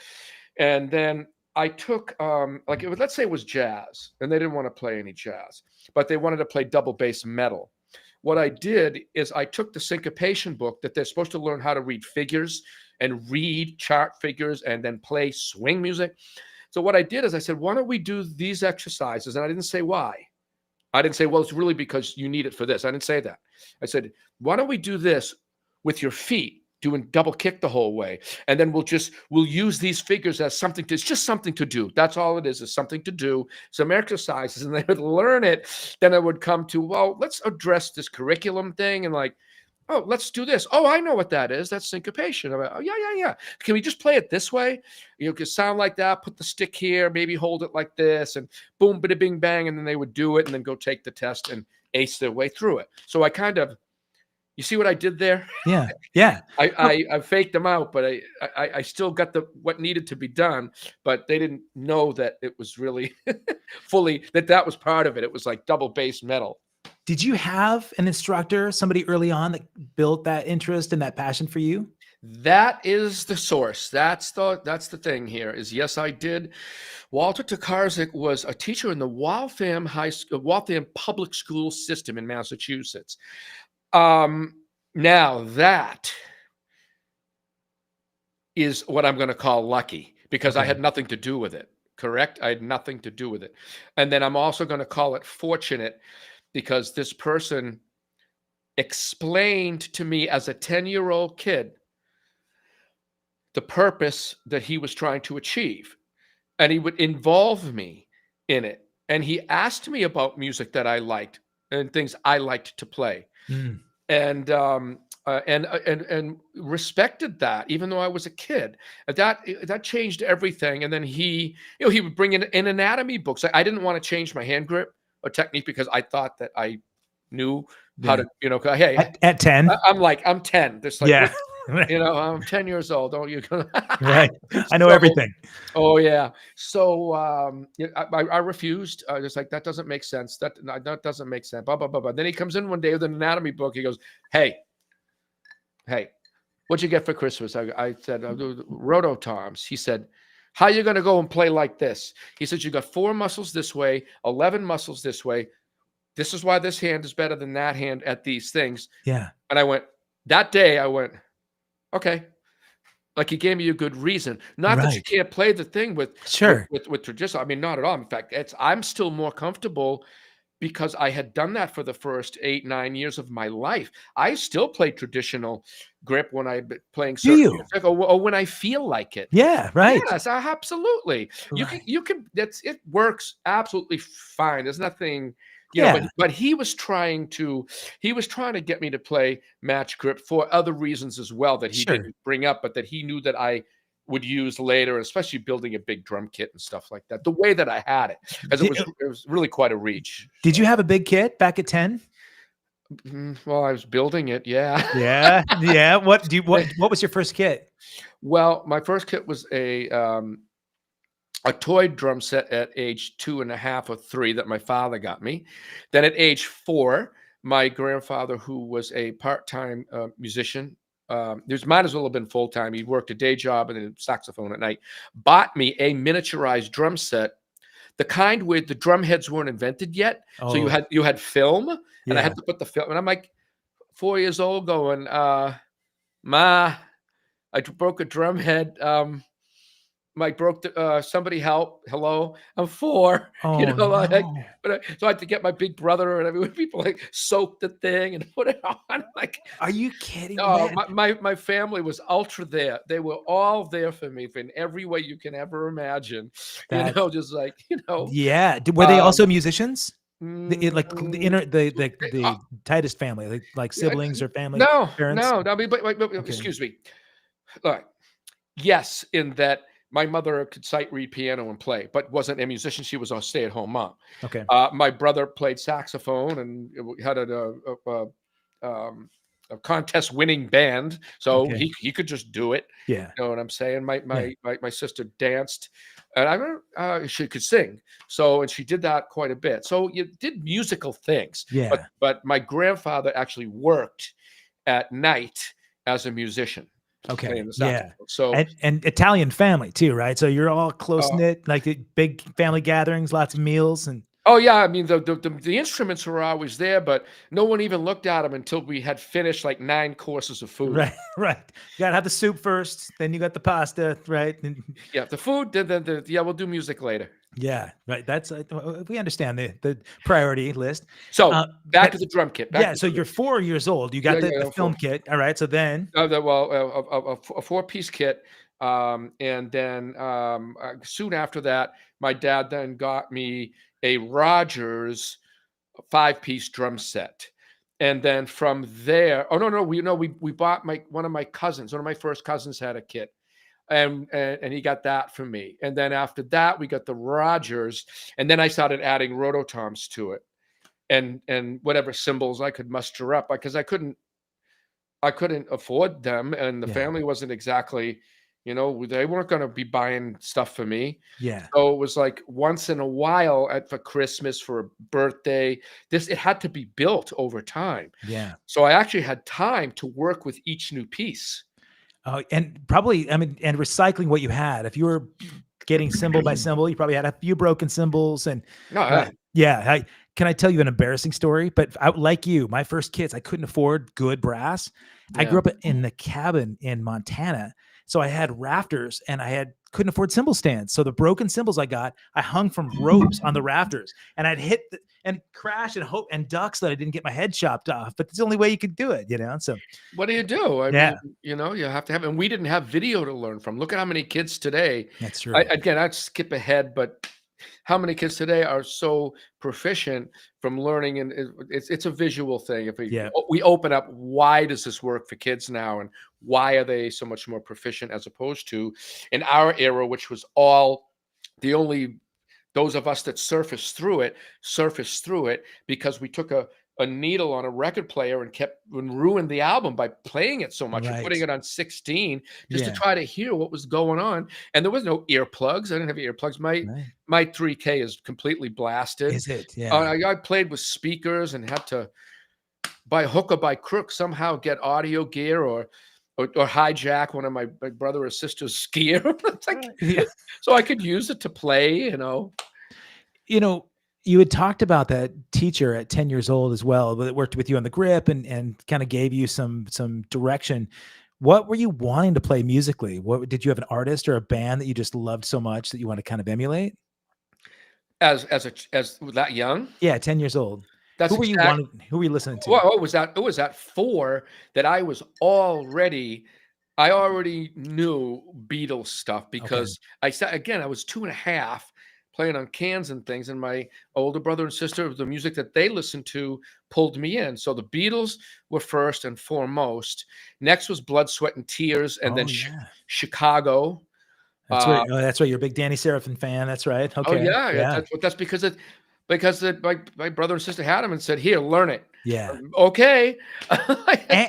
and then I took like let's say it was jazz, and they didn't want to play any jazz, but they wanted to play double bass metal. What I did is I took the syncopation book that they're supposed to learn how to read figures and read chart figures and then play swing music. So what I did is I said, why don't we do these exercises? And I didn't say why. I didn't say, well, it's really because you need it for this. I didn't say that. I said, why don't we do this with your feet, doing double kick the whole way? And then we'll use these figures as something to, it's just something to do. That's all it is something to do, some exercises, and they would learn it. Then it would come to, well, let's address this curriculum thing. And like, oh, let's do this. Oh, I know what that is. That's syncopation. I'm like, oh, yeah. Can we just play it this way? You know, it could sound like that. Put the stick here, maybe hold it like this, and boom, bada, bing, bang. And then they would do it and then go take the test and ace their way through it. So I kind of, you see what I did there? Yeah. Yeah. I faked them out, but I still got what needed to be done, but they didn't know that it was really fully, that was part of it. It was like double bass metal. Did you have an instructor, somebody early on that built that interest and that passion for you? That is the source. That's the thing here is, yes, I did. Walter Tokarczyk was a teacher in the Waltham public school system in Massachusetts. Now that is what I'm going to call lucky, because I had nothing to do with it. Correct? I had nothing to do with it. And then I'm also going to call it fortunate, because this person explained to me as a 10-year-old kid the purpose that he was trying to achieve. And he would involve me in it. And he asked me about music that I liked and things I liked to play. Mm. And respected that, even though I was a kid. That changed everything. And then he would bring in anatomy books. I didn't want to change my hand grip or technique because I thought that I knew how to, hey, at 10, I'm 10. There's like, I'm 10 years old. Don't you? Right. I know everything. Oh yeah. So I refused. I was like, that doesn't make sense. That doesn't make sense. Blah, blah, blah, blah. Then he comes in one day with an anatomy book. He goes, hey, what'd you get for Christmas? I said, rototoms. He said, how are you going to go and play like this? He said, you got 4 muscles this way, 11 muscles this way. This is why this hand is better than that hand at these things. Yeah. And that day I went, okay. Like, he gave me a good reason. Not that you can't play the thing with traditional. I mean, not at all. In fact, I'm still more comfortable because I had done that for the first 8-9 years of my life. I still play traditional grip when I'm playing certain music or when I feel like it. Yeah, right. Yes, absolutely. Right. You can. It works absolutely fine. There's nothing. But he was trying to get me to play match grip for other reasons as well that he didn't bring up, but that he knew that I would use later, especially building a big drum kit and stuff like that. The way that I had it, because it was really quite a reach. Did you have a big kit back at 10? Well, I was building it. Yeah. Yeah. What was your first kit? Well, my first kit was a toy drum set at age 2.5 or 3 that my father got me. Then at age 4, my grandfather, who was a part-time musician, might as well have been full-time. He worked a day job and then saxophone at night, bought me a miniaturized drum set, the kind where the drum heads weren't invented yet. Oh. So you had film, and I had to put the film. And I'm like 4 years old going, Ma, I broke a drum head. Somebody help. Hello. I'm 4. Oh, so I had to get my big brother and everyone. People like soak the thing and put it on. Like, are you kidding? Oh, my family was ultra there. They were all there for me in every way you can ever imagine. Just like, Yeah. Were they also musicians? The tightest family, like siblings or family? No, parents? No. I mean, but excuse me. Look, yes, in that. My mother could sight read piano and play, but wasn't a musician. She was a stay-at-home mom. Okay. My brother played saxophone and had a contest winning band, so Okay. he could just do it. Yeah. You know what I'm saying? My Yeah. my sister danced, and I remember she could sing, so and she did that quite a bit. So you did musical things, Yeah. but my grandfather actually worked at night as a musician Okay. playing the Yeah. saxophone. So And Italian family too, right? So you're all close uh, knit, like big family gatherings, lots of meals, and oh yeah, I mean the instruments were always there, but no one even looked at them until we had finished like 9 courses of food. right, right. You gotta have the soup first, then you got the pasta, right? And Yeah, the food, then yeah, we'll do music later. yeah, right. That's we understand the priority list. So back But to the drum kit. Back yeah, to so the drum you're 4 years old. You Yeah, got the yeah, film 4. kit. All right. So then, Well, a 4-piece kit, and then soon after that, my dad then got me a Rogers 5-piece drum set, and then from there, oh no, we bought one of my cousins, one of my first cousins had a kit, and he got that for me, and then after that, we got the Rogers, and then I started adding rototoms to it, and whatever cymbals I could muster up because I couldn't afford them, and the yeah, family wasn't exactly, they weren't gonna be buying stuff for me. yeah, So it was like once in a while for Christmas, for a birthday, it had to be built over time. yeah. So I actually had time to work with each new piece. Oh, and probably, I mean, and recycling what you had. If you were getting cymbal by cymbal, you probably had a few broken cymbals, and No, yeah. Can I tell you an embarrassing story? But like you, my first kits, I couldn't afford good brass. I yeah. grew up in the cabin in Montana, so I had rafters, and couldn't afford cymbal stands. So the broken cymbals I got, I hung from ropes on the rafters, and I'd hit and crash and hope and duck so that I didn't get my head chopped off. But it's the only way you could do it, So What do you do? I yeah, mean, you have to have, and we didn't have video to learn from. Look at how many kids today. that's true. Again, I'd skip ahead, but how many kids today are so proficient from learning, and it's a visual thing. If Yeah, we open up, why does this work for kids now, and why are they so much more proficient as opposed to in our era, which was all the only those of us that surfaced through it because we took a needle on a record player and ruined the album by playing it so much and putting right. it on 16 just to Yeah, try to hear what was going on. And there was no earplugs. I didn't have earplugs. right. My 3K is completely blasted. Is it? Yeah. I played with speakers and had to, by hook or by crook, somehow get audio gear or hijack one of my brother or sister's gear. It's like, Yeah. so I could use it to play, You know, you had talked about that teacher at 10 years old as well, that worked with you on the grip and kind of gave you some direction. What were you wanting to play musically? What did you have an artist or a band that you just loved so much that you want to kind of emulate? as that young. Yeah, 10 years old. That's exact. Who were you listening to? Well, it was at 4 that I already knew Beatles stuff Okay. because I was 2.5 playing on cans and things, and my older brother and sister, the music that they listened to pulled me in. So the Beatles were first and foremost. Next was Blood, Sweat, and Tears, and then Oh yeah. Chicago. That's Uh, right. Oh, that's right. You're a big Danny Seraphin fan. That's right. oh Okay. yeah, Yeah. that's because my brother and sister had them and said, "Here, learn it." Yeah. Okay.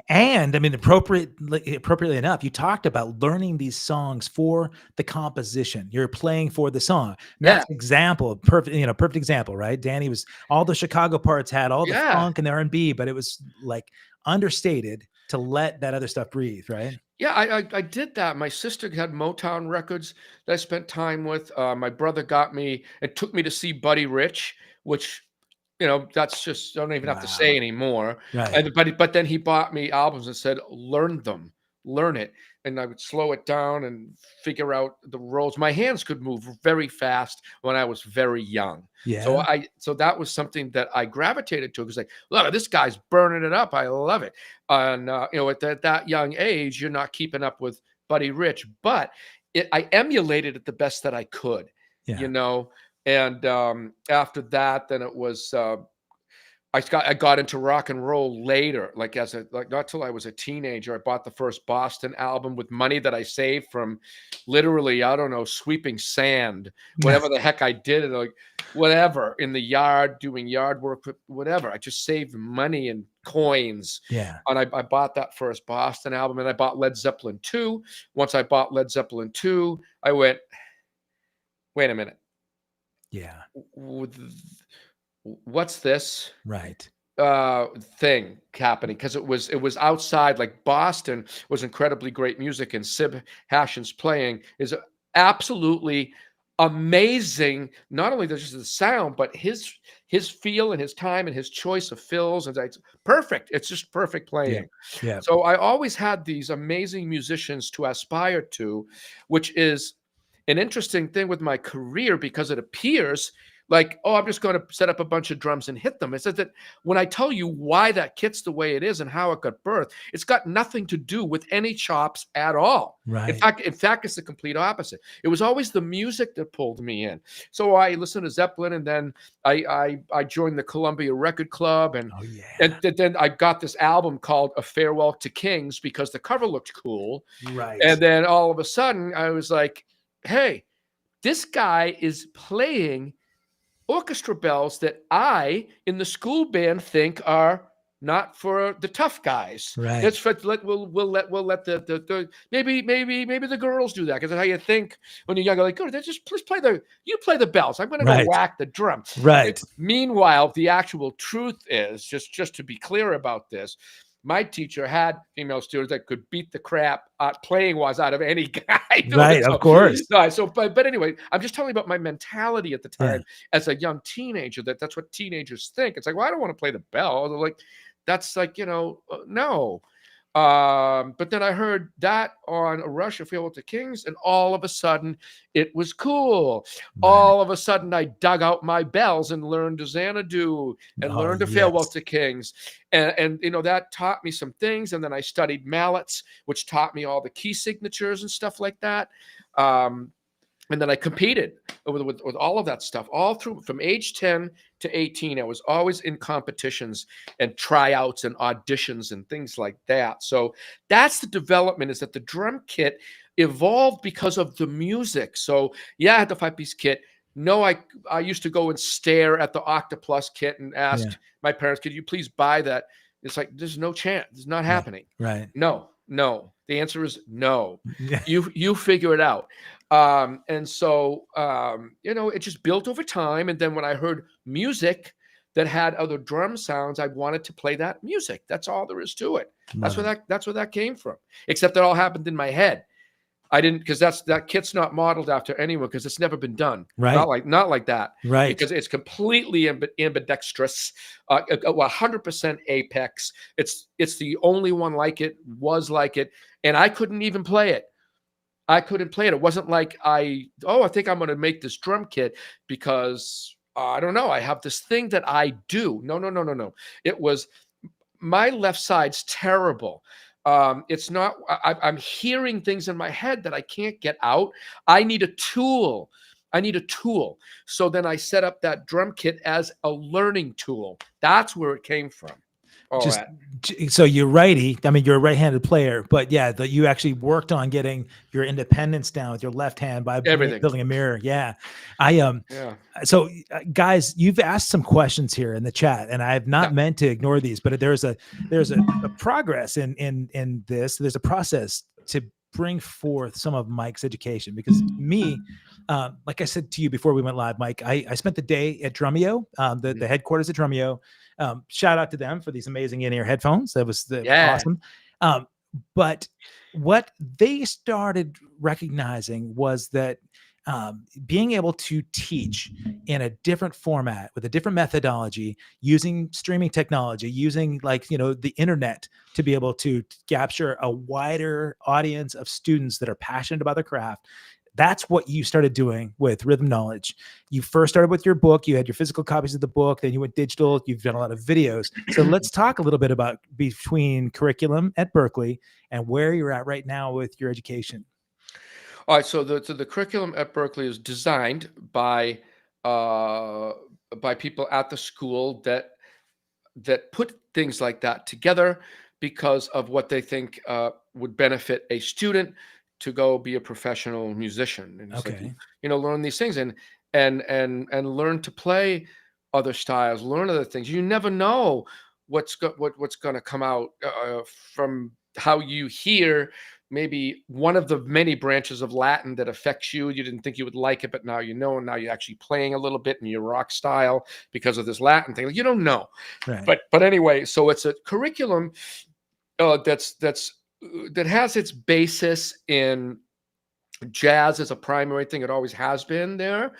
And I mean, appropriately enough, you talked about learning these songs for the composition. You're playing for the song. And Yeah. that's example, perfect example, right? Danny was all the Chicago parts had all the Yeah. funk and the R&B, but it was like understated to let that other stuff breathe, right? Yeah, I did that. My sister had Motown records that I spent time with. My brother got me and took me to see Buddy Rich, which that's just I don't even have to say Wow. anymore. Right. And but then he bought me albums and said, "Learn them, learn it." And I would slow it down and figure out the roles. My hands could move very fast when I was very young. Yeah. So that was something that I gravitated to because like, look, this guy's burning it up. I love it. And at that young age, you're not keeping up with Buddy Rich, but I emulated it the best that I could. Yeah. And after that, then it was I got into rock and roll later, like not till I was a teenager. I bought the first Boston album with money that I saved from literally, I don't know, sweeping sand, whatever the heck I did, like whatever in the yard, doing yard work, whatever. I just saved money and coins. Yeah. And I bought that first Boston album, and I bought Led Zeppelin 2. Once I bought Led Zeppelin 2, I went, wait a minute. Yeah. What's this Right. thing happening? Because it was outside. Like Boston was incredibly great music, and Sib Hashin's playing is absolutely amazing. Not only just the sound, but his feel and his time and his choice of fills, and it's perfect. It's just perfect playing. Yeah. So I always had these amazing musicians to aspire to, which is an interesting thing with my career, because it appears like, oh, I'm just going to set up a bunch of drums and hit them. It says that when I tell you why that kit's the way it is and how it got birthed, it's got nothing to do with any chops at all. Right. In fact, it's the complete opposite. It was always the music that pulled me in. So I listened to Zeppelin, and then I joined the Columbia Record Club, and then I got this album called A Farewell to Kings because the cover looked cool. Right. And then all of a sudden I was like, hey, this guy is playing orchestra bells that I, in the school band, think are not for the tough guys. Right. It's for we'll let the maybe the girls do that, because that's how you think when you're young. Like, oh, just play the bells. I'm going to go whack the drum. Right. Meanwhile, the actual truth is, just to be clear about this, my teacher had female students that could beat the crap playing wise out of any guy. Right, of course. No, so, but anyway, I'm just telling you about my mentality at the time as a young teenager. That's what teenagers think. It's like, well, I don't want to play the bell. They're like, that's like, no. But then I heard that on A Rush of Farewell to Kings, and all of a sudden it was cool. Right. All of a sudden I dug out my bells and learned to Xanadu and learned to Farewell to Kings. And that taught me some things. And then I studied mallets, which taught me all the key signatures and stuff like that. And then I competed with all of that stuff, all through from age 10 to 18. I was always in competitions and tryouts and auditions and things like that. So that's the development, is that the drum kit evolved because of the music. So yeah, I had the 5-piece kit. No, I used to go and stare at the Octoplus kit and ask my parents, could you please buy that? It's like, there's no chance. It's not happening. Right. No. The answer is no. You figure it out. And so, it just built over time. And then when I heard music that had other drum sounds, I wanted to play that music. That's all there is to it. That's where that came from. Except it all happened in my head. I didn't, because that kit's not modeled after anyone, because it's never been done. Right. Not like that. Right. Because it's completely ambidextrous, 100% apex. It's the only one like it, was like it, and I couldn't even play it. I couldn't play it. It wasn't like I think I'm going to make this drum kit because I don't know, I have this thing that I do. No. It was, my left side's terrible. It's not, I'm hearing things in my head that I can't get out. I need a tool. So then I set up that drum kit as a learning tool. That's where it came from. So you're righty. I mean, you're a right-handed player, but you actually worked on getting your independence down with your left hand by building a mirror. Yeah. So guys, you've asked some questions here in the chat, and I have not meant to ignore these, but there's a progress in this. There's a process to bring forth some of Mike's education, because me, like I said to you before we went live, Mike, I spent the day at Drumeo, the headquarters at Drumeo. Shout out to them for these amazing in-ear headphones. That was awesome. But what they started recognizing was that being able to teach in a different format with a different methodology, using streaming technology, using the internet to be able to capture a wider audience of students that are passionate about their craft. That's what you started doing with Rhythm Knowledge. You first started with your book. You had your physical copies of the book. Then you went digital. You've done a lot of videos. So let's talk a little bit about between curriculum at Berklee and where you're at right now with your education. All right. So the curriculum at Berklee is designed by people at the school that that put things like that together because of what they think would benefit a student to go be a professional musician. And it's like, Okay. learn these things and learn to play other styles, learn other things. You never know what's going to come out from how you hear maybe one of the many branches of Latin that affects you. You didn't think you would like it, but now you know, and now you're actually playing a little bit in your rock style because of this Latin thing. You don't know. Right. But anyway, so it's a curriculum that has its basis in jazz as a primary thing. It always has been there.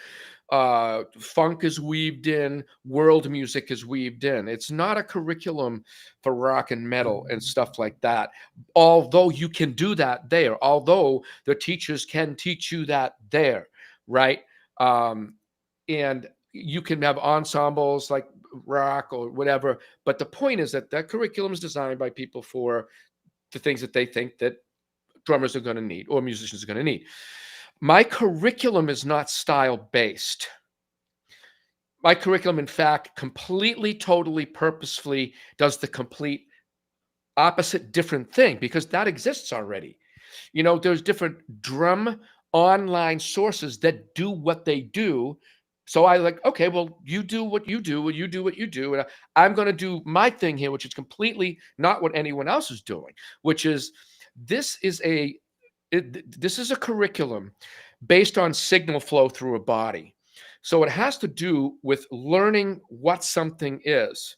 Funk is weaved in, world music is weaved in. It's not a curriculum for rock and metal and stuff like that. Although you can do that there, although the teachers can teach you that there, right? And you can have ensembles like rock or whatever. But the point is that that curriculum is designed by people for the things that they think that drummers are going to need or musicians are going to need. My curriculum is not style-based. My curriculum, in fact, completely, totally, purposefully does the complete opposite different thing because that exists already. There's different drum online sources that do what they do. So I like, okay, well, you do what you do, you do what you do. And I'm going to do my thing here, which is completely not what anyone else is doing, which is this is a curriculum based on signal flow through a body. So it has to do with learning what something is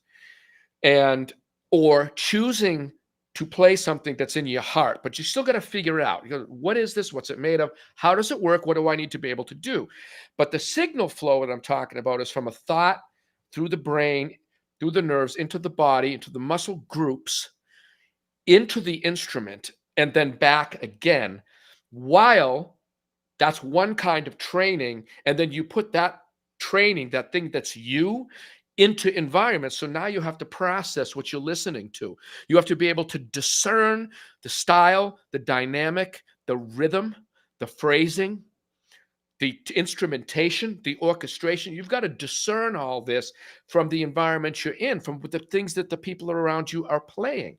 or choosing to play something that's in your heart, but you still got to figure out, what is this? What's it made of? How does it work? What do I need to be able to do? But the signal flow that I'm talking about is from a thought through the brain, through the nerves, into the body, into the muscle groups, into the instrument, and then back again, while that's one kind of training. And then you put that training, that thing that's you, into environments. So now you have to process what you're listening to. You have to be able to discern the style, the dynamic, the rhythm, the phrasing, the instrumentation, the orchestration. You've got to discern all this from the environment you're in, from the things that the people around you are playing.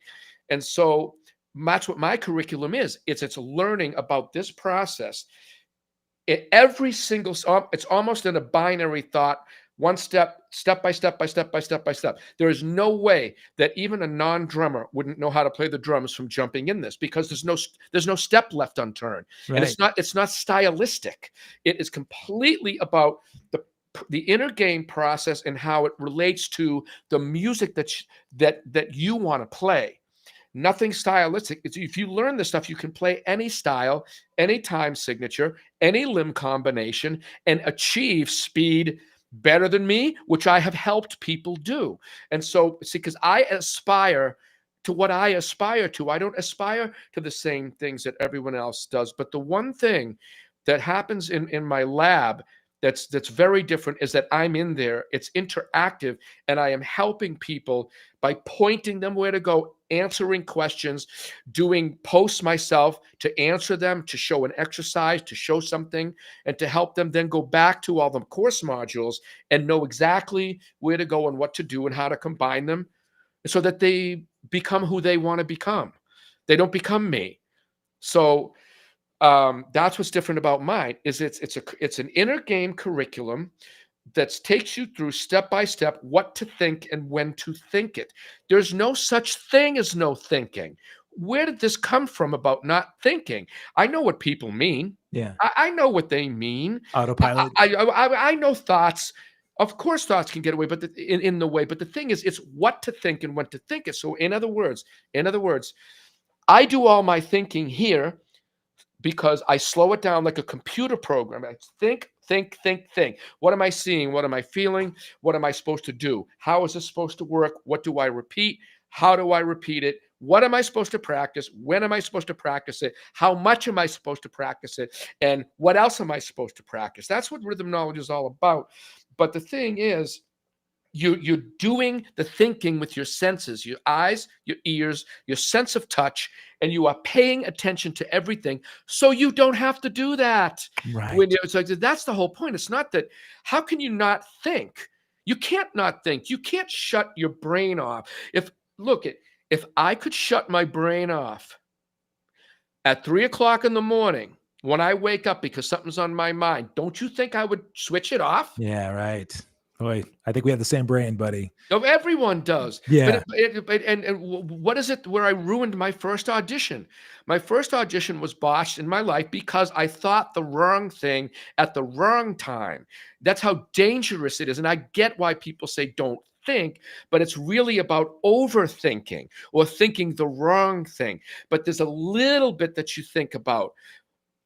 And so that's what my curriculum is. It's learning about this process. Every single, it's almost in a binary thought, one step by step by step by step by step. There is no way that even a non-drummer wouldn't know how to play the drums from jumping in this, because there's no step left unturned. Right. And it's not stylistic. It is completely about the inner game process and how it relates to the music that you want to play. Nothing stylistic. If you learn this stuff, you can play any style, any time signature, any limb combination, and achieve speed better than me, which I have helped people do. And so, see, because I aspire to what I aspire to. I don't aspire to the same things that everyone else does. But the one thing that happens in my lab that's very different is that I'm in there. It's interactive, and I am helping people by pointing them where to go, answering questions, doing posts myself to answer them, to show an exercise, to show something, and to help them then go back to all the course modules and know exactly where to go and what to do and how to combine them so that they become who they want to become. They don't become me. So that's what's different about mine. Is it's an inner game curriculum that takes you through step by step what to think and when to think it. There's no such thing as no thinking. Where did this come from about not thinking? I know what people mean. Yeah. I know what they mean. Autopilot. I know thoughts. Of course, thoughts can get away, but in the way. But the thing is, it's what to think and when to think it. So, in other words, I do all my thinking here because I slow it down like a computer program. I think. What am I seeing? What am I feeling? What am I supposed to do? How is this supposed to work? What do I repeat? How do I repeat it? What am I supposed to practice? When am I supposed to practice it? How much am I supposed to practice it? And what else am I supposed to practice? That's what rhythm knowledge is all about. But the thing is, you're doing the thinking with your senses, your eyes, your ears, your sense of touch, and you are paying attention to everything, so you don't have to do that. Right. When it's like, that's the whole point. It's not that. How can you not think? You can't not think. You can't shut your brain off. If I could shut my brain off at 3 o'clock in the morning when I wake up because something's on my mind, don't you think I would switch it off? Yeah, right. Boy, I think we have the same brain, buddy. No, everyone does. Yeah. What is it where I ruined my first audition? My first audition was botched in my life because I thought the wrong thing at the wrong time. That's how dangerous it is. And I get why people say don't think, but it's really about overthinking or thinking the wrong thing. But there's a little bit that you think about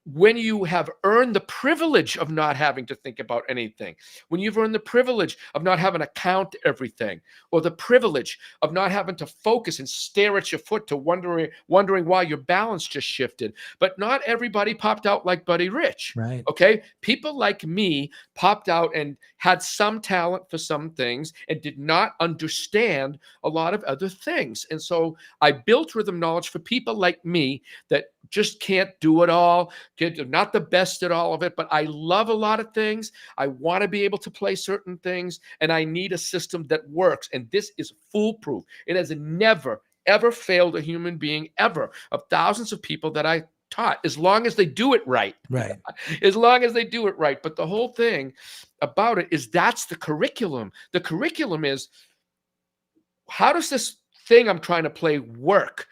when you have earned the privilege of not having to think about anything, when you've earned the privilege of not having to count everything, or the privilege of not having to focus and stare at your foot to wondering why your balance just shifted. But not everybody popped out like Buddy Rich. Right. Okay. People like me popped out and had some talent for some things and did not understand a lot of other things. And so I built rhythm knowledge for people like me that just can't do it all. Not the best at all of it, but I love a lot of things. I want to be able to play certain things, and I need a system that works. And this is foolproof. It has never, ever failed a human being ever, of thousands of people that I taught, as long as they do it right. Right. As long as they do it right. But the whole thing about it is that's the curriculum. The curriculum is, how does this thing I'm trying to play work?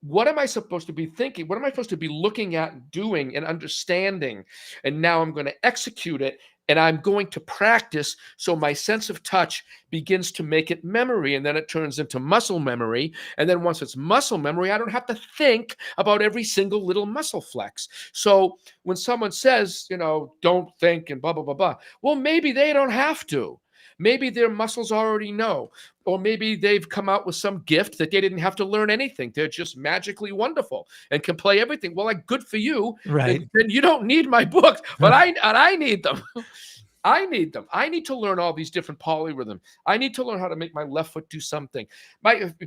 What am I supposed to be thinking? What am I supposed to be looking at, doing, and understanding? And now I'm going to execute it, and I'm going to practice so my sense of touch begins to make it memory, and then it turns into muscle memory. And then once it's muscle memory, I don't have to think about every single little muscle flex. So when someone says, don't think and blah, blah, blah, blah, well, maybe they don't have to. Maybe their muscles already know, or maybe they've come out with some gift that they didn't have to learn anything. They're just magically wonderful and can play everything. Well, good for you. Right. Then you don't need my books, but I need them. I need them. I need to learn all these different polyrhythm. I need to learn how to make my left foot do something.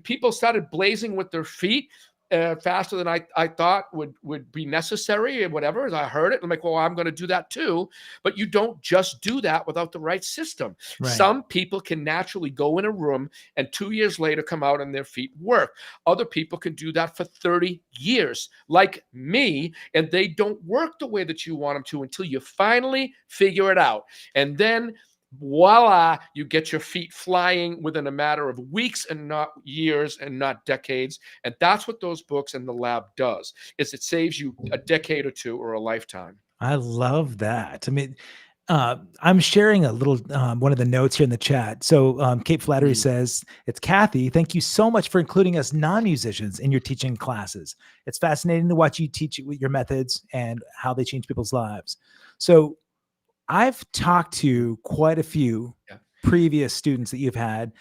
People started blazing with their feet faster than I thought would be necessary and whatever. As I heard it, I'm like, well, I'm going to do that too. But you don't just do that without the right system. Right. Some people can naturally go in a room and 2 years later come out and their feet work. Other people can do that for 30 years, like me, and they don't work the way that you want them to until you finally figure it out. And then voila, you get your feet flying within a matter of weeks and not years and not decades. And that's what those books and the lab does, is it saves you a decade or two or a lifetime. I love that. I mean, I'm sharing a little, one of the notes here in the chat. So Cape Flattery says, it's Kathy. Thank you so much for including us non-musicians in your teaching classes. It's fascinating to watch you teach your methods and how they change people's lives. So I've talked to quite a few previous students that you've had.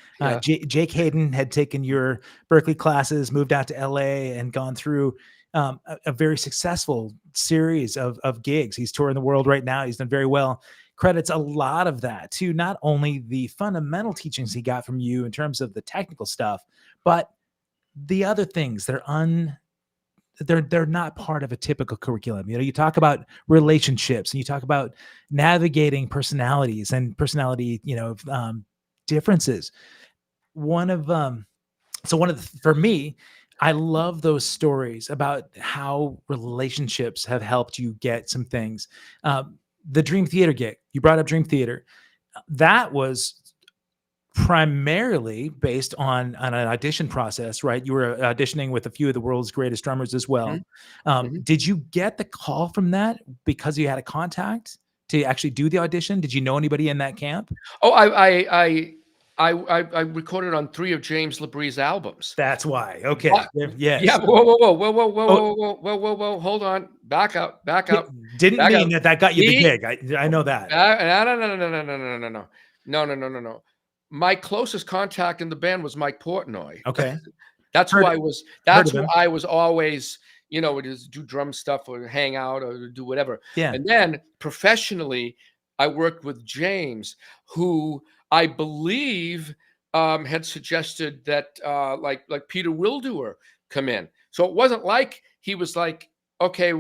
Jake Hayden had taken your Berklee classes, moved out to LA, and gone through a very successful series of gigs. He's touring the world right now. He's done very well. Credits a lot of that to not only the fundamental teachings he got from you in terms of the technical stuff, but the other things that are they're not part of a typical curriculum. You talk about relationships, and you talk about navigating personalities and personality, differences. For me, I love those stories about how relationships have helped you get some things. The Dream Theater gig, you brought up Dream Theater. That was primarily based on an audition process, right? You were auditioning with a few of the world's greatest drummers as well. Did you get the call from that because you had a contact to actually do the audition? Did you know anybody in that camp? Oh, I recorded on 3 of James LaBrie's albums. That's why. Okay. Yes. Yeah. Whoa. Hold on. Back up. Didn't mean that got you the gig. I know that. No. My closest contact in the band was Mike Portnoy. Okay. That's who I was always, just do drum stuff or hang out or do whatever. Yeah. And then professionally, I worked with James, who I believe had suggested that like Peter Wildoer come in. So it wasn't like he was like okay,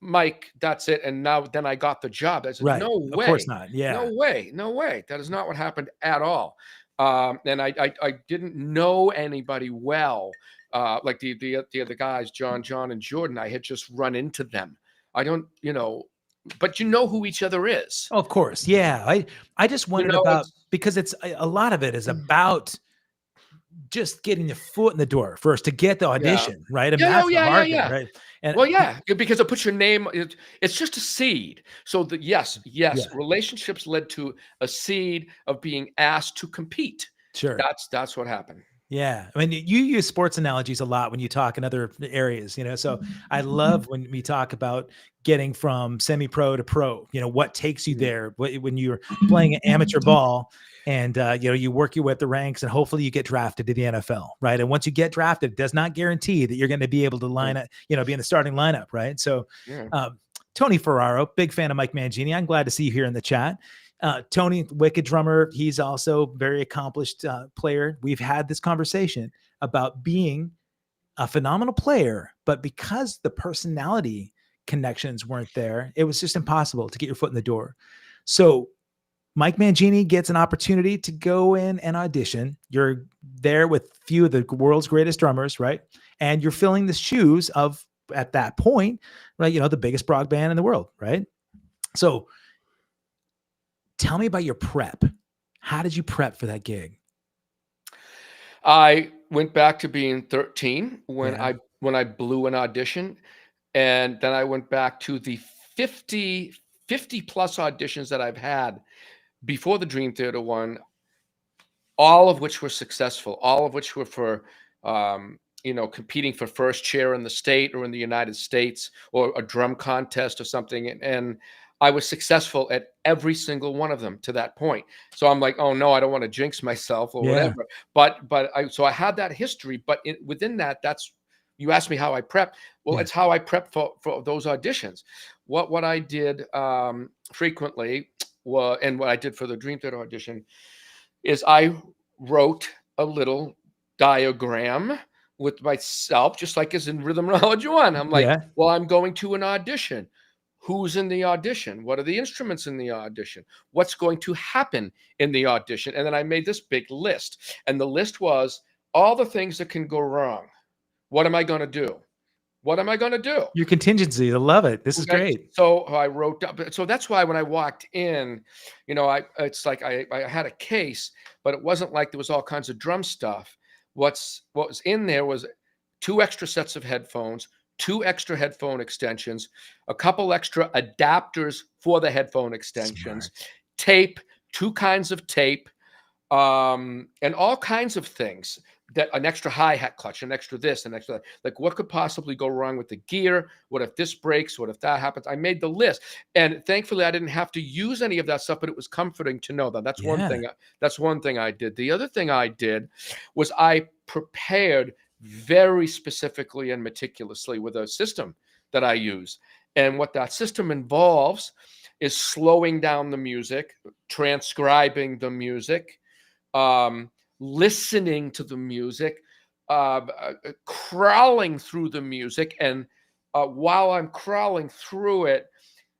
Mike, that's it. And now then I got the job. I said, Right. no Of course way, not. Yeah. no way, no way. That is not what happened at all. And I didn't know anybody well. Like the other guys, John, and Jordan, I had just run into them. I don't, but you know who each other is. Oh, of course. Yeah. I just wondered about, It's because it's a lot of it is about just getting the foot in the door first to get the audition, right? And that's the hard thing, right? And well, yeah, because it puts your name. It's just a seed. So yes, Yeah. relationships led to a seed of being asked to compete. Sure. That's what happened. Yeah. I mean, you use sports analogies a lot when you talk in other areas, so I love when we talk about getting from semi-pro to pro, what takes you there when you're playing an amateur ball and, you work your way up the ranks and hopefully you get drafted to the NFL. Right. And once you get drafted, it does not guarantee that you're going to be able to line up, be in the starting lineup. Right. So, Tony Ferraro, big fan of Mike Mangini. I'm glad to see you here in the chat. Tony, wicked drummer. He's also very accomplished player. We've had this conversation about being a phenomenal player, but because the personality connections weren't there, it was just impossible to get your foot in the door. So Mike Mangini gets an opportunity to go in and audition. You're there with a few of the world's greatest drummers, right? And you're filling the shoes of, at that point, right, the biggest prog band in the world, right? So tell me about your prep. How did you prep for that gig? I went back to being 13 when I blew an audition, and then I went back to the 50 plus auditions that I've had before the Dream Theater one, all of which were successful, all of which were for competing for first chair in the state or in the United States or a drum contest or something, and I was successful at every single one of them to that point. So I'm like, oh no, I don't want to jinx myself or whatever. But I had that history. But within that, you asked me how I prepped. Well, it's how I prepped for those auditions. What I did frequently, and what I did for the Dream Theater audition, is I wrote a little diagram with myself, just like as in Rhythm Knowledge 1. I'm like, well, I'm going to an audition. Who's in the audition? What are the instruments in the audition? What's going to happen in the audition? And then I made this big list. And the list was all the things that can go wrong. What am I going to do? What am I going to do? Your contingency. I love it. This is great. So I wrote up. So that's why when I walked in, it's like I had a case, but it wasn't like there was all kinds of drum stuff. What was in there was 2 extra sets of headphones, 2 extra headphone extensions, a couple extra adapters for the headphone extensions, tape, 2 kinds of tape, and all kinds of things. That an extra hi-hat clutch, an extra this, an extra that. Like, what could possibly go wrong with the gear? What if this breaks? What if that happens? I made the list, and thankfully, I didn't have to use any of that stuff. But it was comforting to know that. That's one thing. That's one thing I did. The other thing I did was I prepared very specifically and meticulously with a system that I use. And what that system involves is slowing down the music, transcribing the music, listening to the music, crawling through the music. And while I'm crawling through it,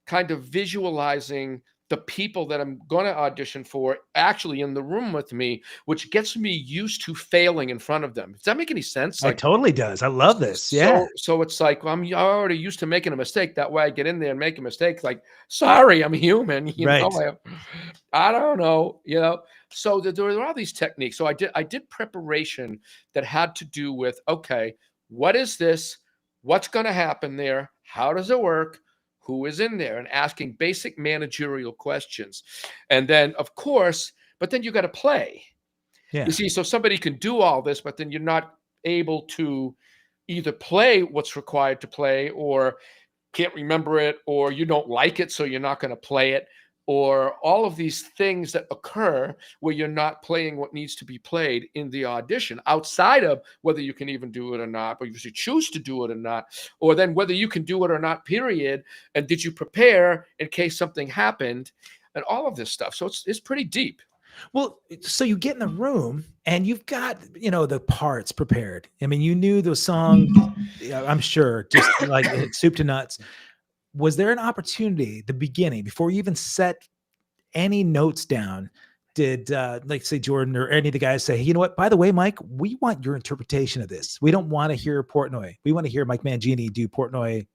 kind of visualizing the people that I'm going to audition for actually in the room with me, which gets me used to failing in front of them. Does that make any sense? It totally does. I love this. Yeah. So it's like, well, I'm already used to making a mistake. That way I get in there and make a mistake. Like, sorry, I'm human. I don't know, So there are all these techniques. So I did preparation that had to do with, okay, what is this? What's going to happen there? How does it work? Who is in there? And asking basic managerial questions. And then, of course, but then you got to play. You see, so somebody can do all this, but then you're not able to either play what's required to play, or can't remember it, or you don't like it, so you're not going to play it, or all of these things that occur where you're not playing what needs to be played in the audition, outside of whether you can even do it or not, or if you choose to do it or not, or then whether you can do it or not, period. And did you prepare in case something happened, and all of this stuff. So it's pretty deep. Well, so you get in the room and you've got, the parts prepared. I mean, you knew those songs, I'm sure, just like soup to nuts. Was there an opportunity at the beginning before you even set any notes down? Did like say Jordan or any of the guys say, hey, you know what, by the way, Mike, we want your interpretation of this. We don't want to hear Portnoy. We want to hear Mike Mangini do Portnoy,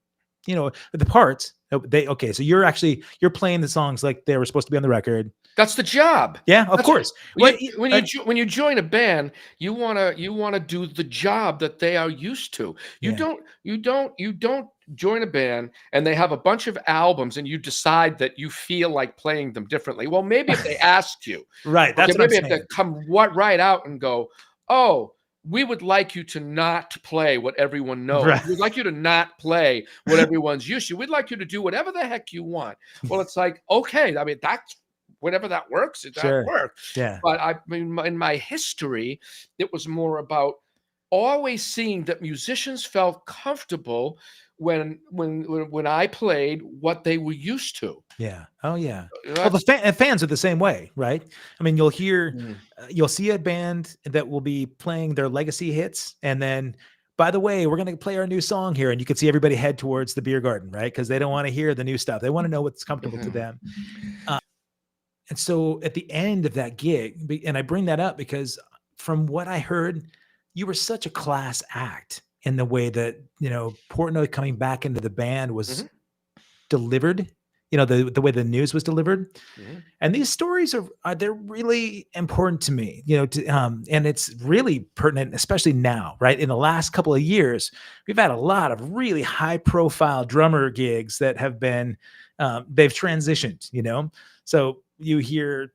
the parts. So you're playing the songs like they were supposed to be on the record. That's the job. Yeah, of course. When you join a band, you wanna do the job that they are used to. You don't join a band and they have a bunch of albums and you decide that you feel like playing them differently. Well, maybe if they asked you, right? That's maybe what I'm if saying. they come right out and go, oh, we would like you to not play what everyone knows. Right. We'd like you to not play what everyone's used to. We'd like you to do whatever the heck you want. Well, it's like, okay, I mean, that's whenever that works, that works. Yeah. But I mean, in my history, it was more about always seeing that musicians felt comfortable when I played what they were used to. Yeah. Oh yeah. Well, the fans are the same way, right? I mean, you'll see a band that will be playing their legacy hits, and then, by the way, we're going to play our new song here, and you can see everybody head towards the beer garden, right? Because they don't want to hear the new stuff; they want to know what's comfortable to them. And so, at the end of that gig, and I bring that up because from what I heard, you were such a class act in the way that Portnoy coming back into the band was delivered, the way the news was delivered. And these stories they're really important to me, and it's really pertinent, especially now, right? In the last couple of years, we've had a lot of really high profile drummer gigs that have been, they've transitioned, so you hear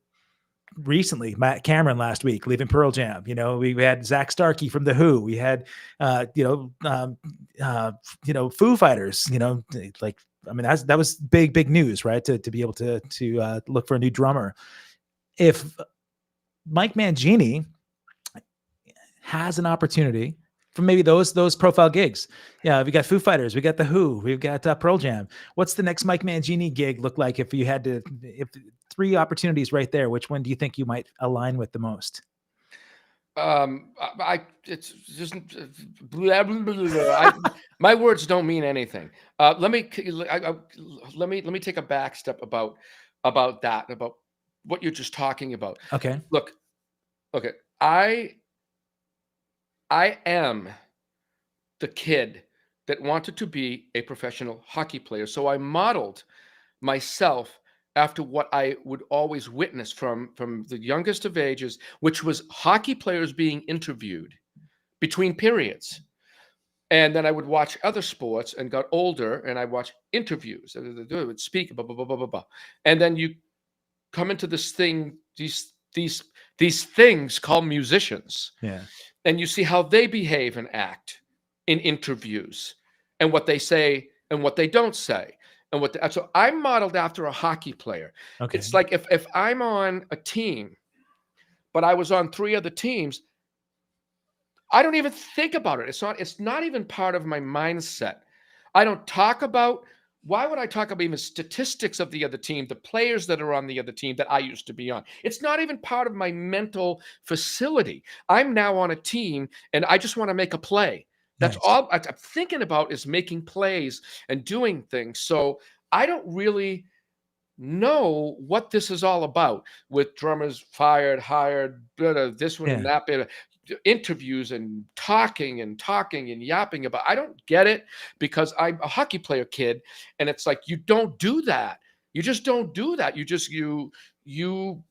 recently Matt Cameron last week leaving Pearl Jam. We had Zach Starkey from The Who. We had Foo Fighters. I mean, that was big news, right? To be able to look for a new drummer. If Mike Mangini has an opportunity for maybe those profile gigs, we got Foo Fighters, we got The Who, we've got Pearl Jam. What's the next Mike Mangini gig look like if you had to? If 3 opportunities right there, which one do you think you might align with the most? It's just blah, blah, blah, blah. My words don't mean anything. Let me take a back step about what you're just talking about. Okay. Look, okay. I am the kid that wanted to be a professional hockey player, so I modeled myself after what I would always witness from the youngest of ages, which was hockey players being interviewed between periods. And then I would watch other sports and got older and I watched interviews. They would speak, blah, blah, blah, blah, blah, blah. And then you come into this thing, these things called musicians. Yeah. And you see how they behave and act in interviews and what they say and what they don't say. And so I'm modeled after a hockey player. Okay. It's like if I'm on a team, but I was on 3 other teams, I don't even think about it. It's not even part of my mindset. I don't talk about, why would I talk about even statistics of the other team, the players that are on the other team that I used to be on? It's not even part of my mental facility. I'm now on a team and I just want to make a play. That's all I'm thinking about, is making plays and doing things. So I don't really know what this is all about with drummers fired, hired, this one and that bit, interviews and talking and yapping about. I don't get it because I'm a hockey player kid, and it's like, you don't do that. You just don't do that. You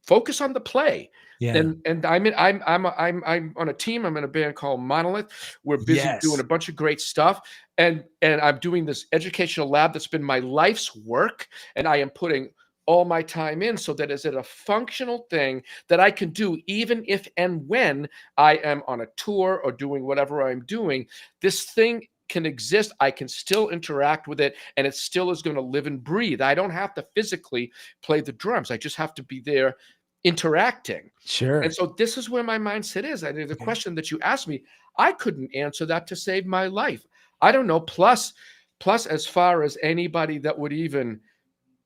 focus on the play. Yeah. And I'm on a team. I'm in a band called Monolith. We're busy doing a bunch of great stuff. And I'm doing this educational lab that's been my life's work. And I am putting all my time in so that is it a functional thing that I can do even if and when I am on a tour or doing whatever I'm doing. This thing can exist. I can still interact with it, and it still is going to live and breathe. I don't have to physically play the drums. I just have to be there interacting. Sure. And so this is where my mindset is. I mean, the question that you asked me, I couldn't answer that to save my life. I don't know. Plus, as far as anybody that would even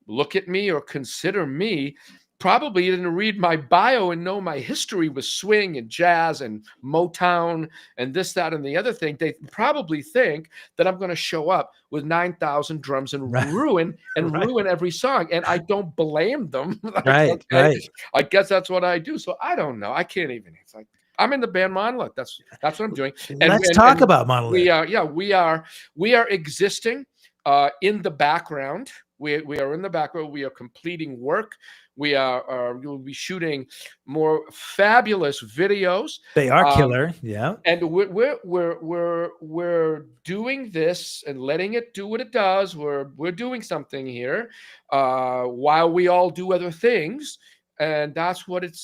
look at me or consider me, probably didn't read my bio and know my history with swing and jazz and Motown and this, that, and the other thing. They probably think that I'm going to show up with 9,000 drums and ruin every song. And I don't blame them. Like, Right. okay, Right. I guess that's what I do. So I don't know. I can't even. It's like, I'm in the band Monolith. That's what I'm doing. Let's talk about Monolith. We are existing in the background. We are in the background. We are completing work. We will be shooting more fabulous videos. They are killer. Yeah. And we're doing this and letting it do what it does. We're doing something here while we all do other things. And that's what it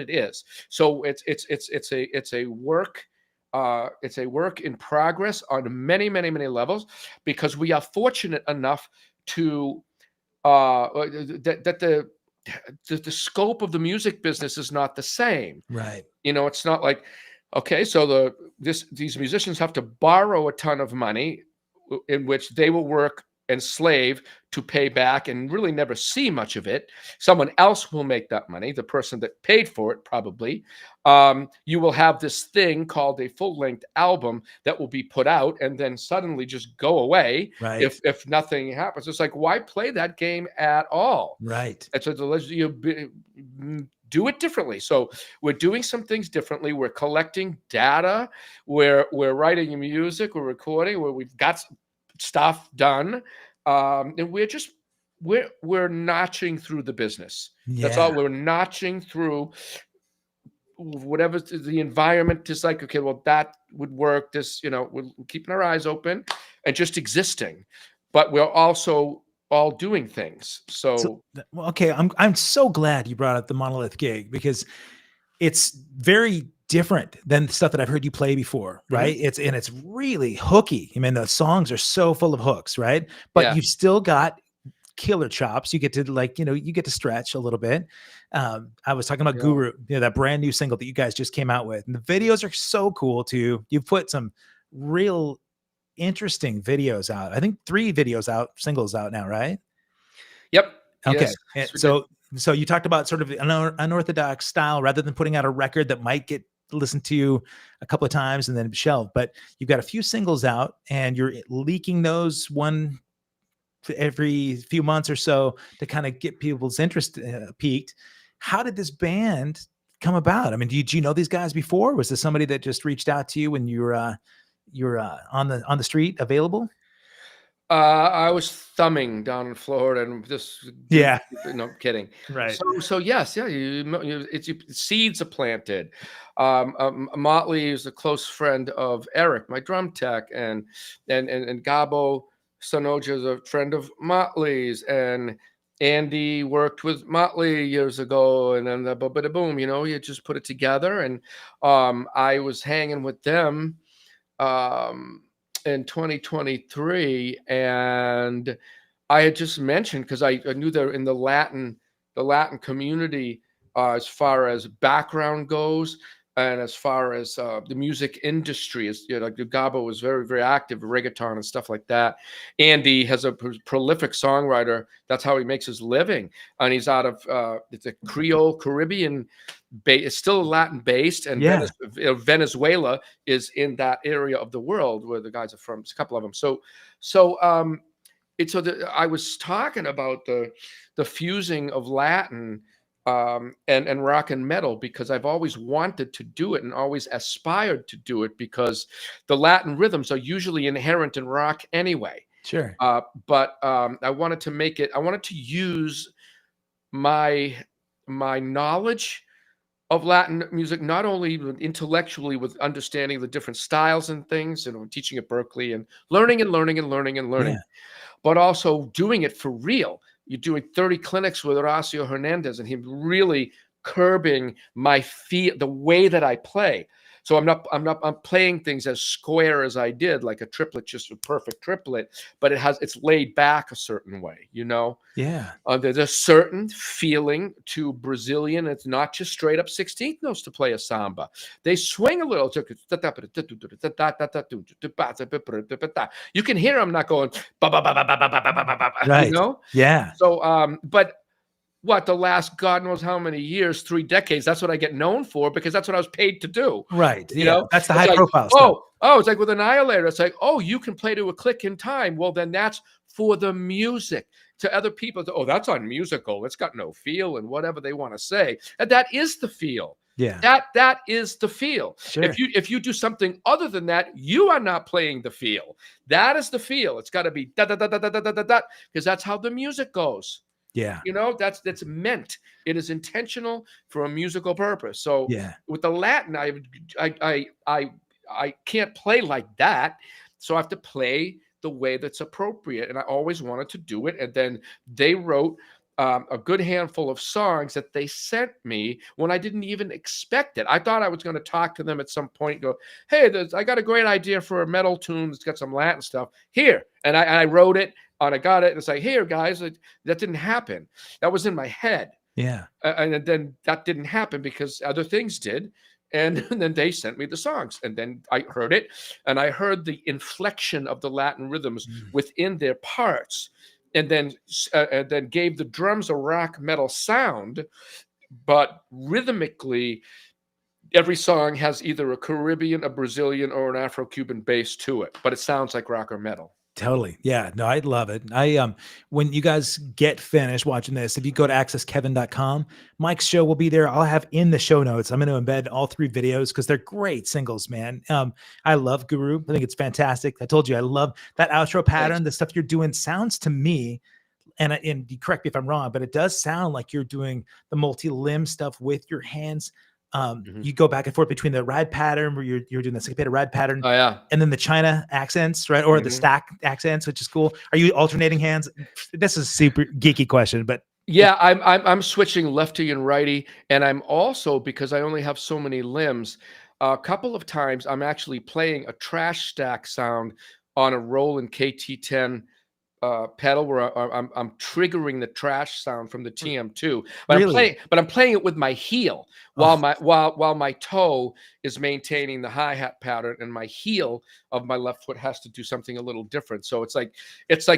is. So it's a work. It's a work in progress on many, many, many levels, because we are fortunate enough to that the scope of the music business is not the same. Right. It's not like, okay, so these musicians have to borrow a ton of money in which they will work and slave to pay back and really never see much of it. Someone else will make that money, the person that paid for it, probably. You will have this thing called a full-length album that will be put out and then suddenly just go away. Right. If nothing happens. It's like, why play that game at all? Right. And so do it differently. So we're doing some things differently. We're collecting data. We're writing music. We're recording. We've got stuff done, and we're notching through the business. Yeah. That's all. We're notching through whatever the environment is like. Okay, well, that would work. This, we're keeping our eyes open and just existing, but we're also all doing things. So okay, I'm so glad you brought up the Monolith gig, because it's very different than the stuff that I've heard you play before, right? Mm-hmm. It's really hooky. I mean, the songs are so full of hooks, right? But you've still got killer chops. You get to you get to stretch a little bit. I was talking about Guru, that brand new single that you guys just came out with, and the videos are so cool too. You've put some real interesting videos out. I think 3 singles out now, right? Yep. Okay. Yes. So you talked about sort of an unorthodox style, rather than putting out a record that might get listened to a couple of times and then shelved. But you've got a few singles out, and you're leaking those one every few months or so to kind of get people's interest peaked. How did this band come about? I mean, did you know these guys before? Was this somebody that just reached out to you when you were on the street available? I was thumbing down in Florida, and just no kidding. Right. So yes, seeds are planted. Motley is a close friend of Eric, my drum tech, and Gabo Sanoja is a friend of Motley's, and Andy worked with Motley years ago, and then boom, you just put it together, and I was hanging with them in 2023, and I had just mentioned, because I knew they're in the Latin community as far as background goes, and as far as the music industry is, like Gabo was very, very active, reggaeton and stuff like that. Andy has a prolific songwriter. That's how he makes his living, and he's out of it's a Creole Caribbean. It's still Latin based, and Venezuela is in that area of the world where the guys are from. It's a couple of them. I was talking about the fusing of Latin and rock and metal, because I've always wanted to do it and always aspired to do it, because the Latin rhythms are usually inherent in rock anyway. Sure. But I wanted to make it. I wanted to use my knowledge of Latin music, not only intellectually with understanding the different styles and things, teaching at Berklee and learning, but also doing it for real. You're doing 30 clinics with Horacio Hernandez, and him really curbing the way that I play. So I'm playing things as square as I did, like a triplet, just a perfect triplet, but it's laid back a certain way, Yeah. There's a certain feeling to Brazilian. It's not just straight up 16th notes to play a samba. They swing a little. You can hear I'm not going, right. you know? Yeah. So, but what, the last God knows how many years, 3 decades. That's what I get known for, because that's what I was paid to do. Right. You Yeah. know, That's the it's high like, profile stuff. it's like with Annihilator. It's like, oh, you can play to a click in time. Well, then that's for the music. To other people, oh, that's unmusical. It's got no feel, and whatever they want to say. And that is the feel. Yeah. That is the feel. Sure. If you do something other than that, you are not playing the feel. That is the feel. It's got to be da da da da da da da da, because that's how the music goes. Yeah. You know, that's meant. It is intentional for a musical purpose. So Yeah. with the Latin, I can't play like that. So I have to play the way that's appropriate. And I always wanted to do it. And then they wrote a good handful of songs that they sent me when I didn't even expect it. I thought I was going to talk to them at some point and go, hey, I got a great idea for a metal tune that's got some Latin stuff here. And I wrote it, and I got it. And it's like, here, guys, that didn't happen. That was in my head. Yeah. And then that didn't happen because other things did. And then they sent me the songs, and then I heard it, and I heard the inflection of the Latin rhythms within their parts, and then gave the drums a rock metal sound, but rhythmically, every song has either a Caribbean, a Brazilian, or an Afro-Cuban bass to it, but it sounds like rock or metal. Totally. Yeah. No, I love it. When you guys get finished watching this, if you go to accesskevin.com, Mike's show will be there. I'll have in the show notes. I'm going to embed all 3 videos because they're great singles, man. I love Guru. I think it's fantastic. I told you, I love that outro pattern. Thanks. The stuff you're doing sounds to me, and you correct me if I'm wrong, but it does sound like you're doing the multi-limb stuff with your hands. You go back and forth between the rad pattern where you're doing the syncopated rad pattern, and then the China accents, right? Or the stack accents, which is cool. Are you alternating hands? This is a super geeky question, but yeah, I'm switching lefty and righty, and I'm also, because I only have so many limbs, a couple of times I'm actually playing a trash stack sound on a Roland KT10 pedal where I'm triggering the trash sound from the TM2, but really? I'm playing it with my heel while my toe is maintaining the hi-hat pattern, and my heel of my left foot has to do something a little different. So it's like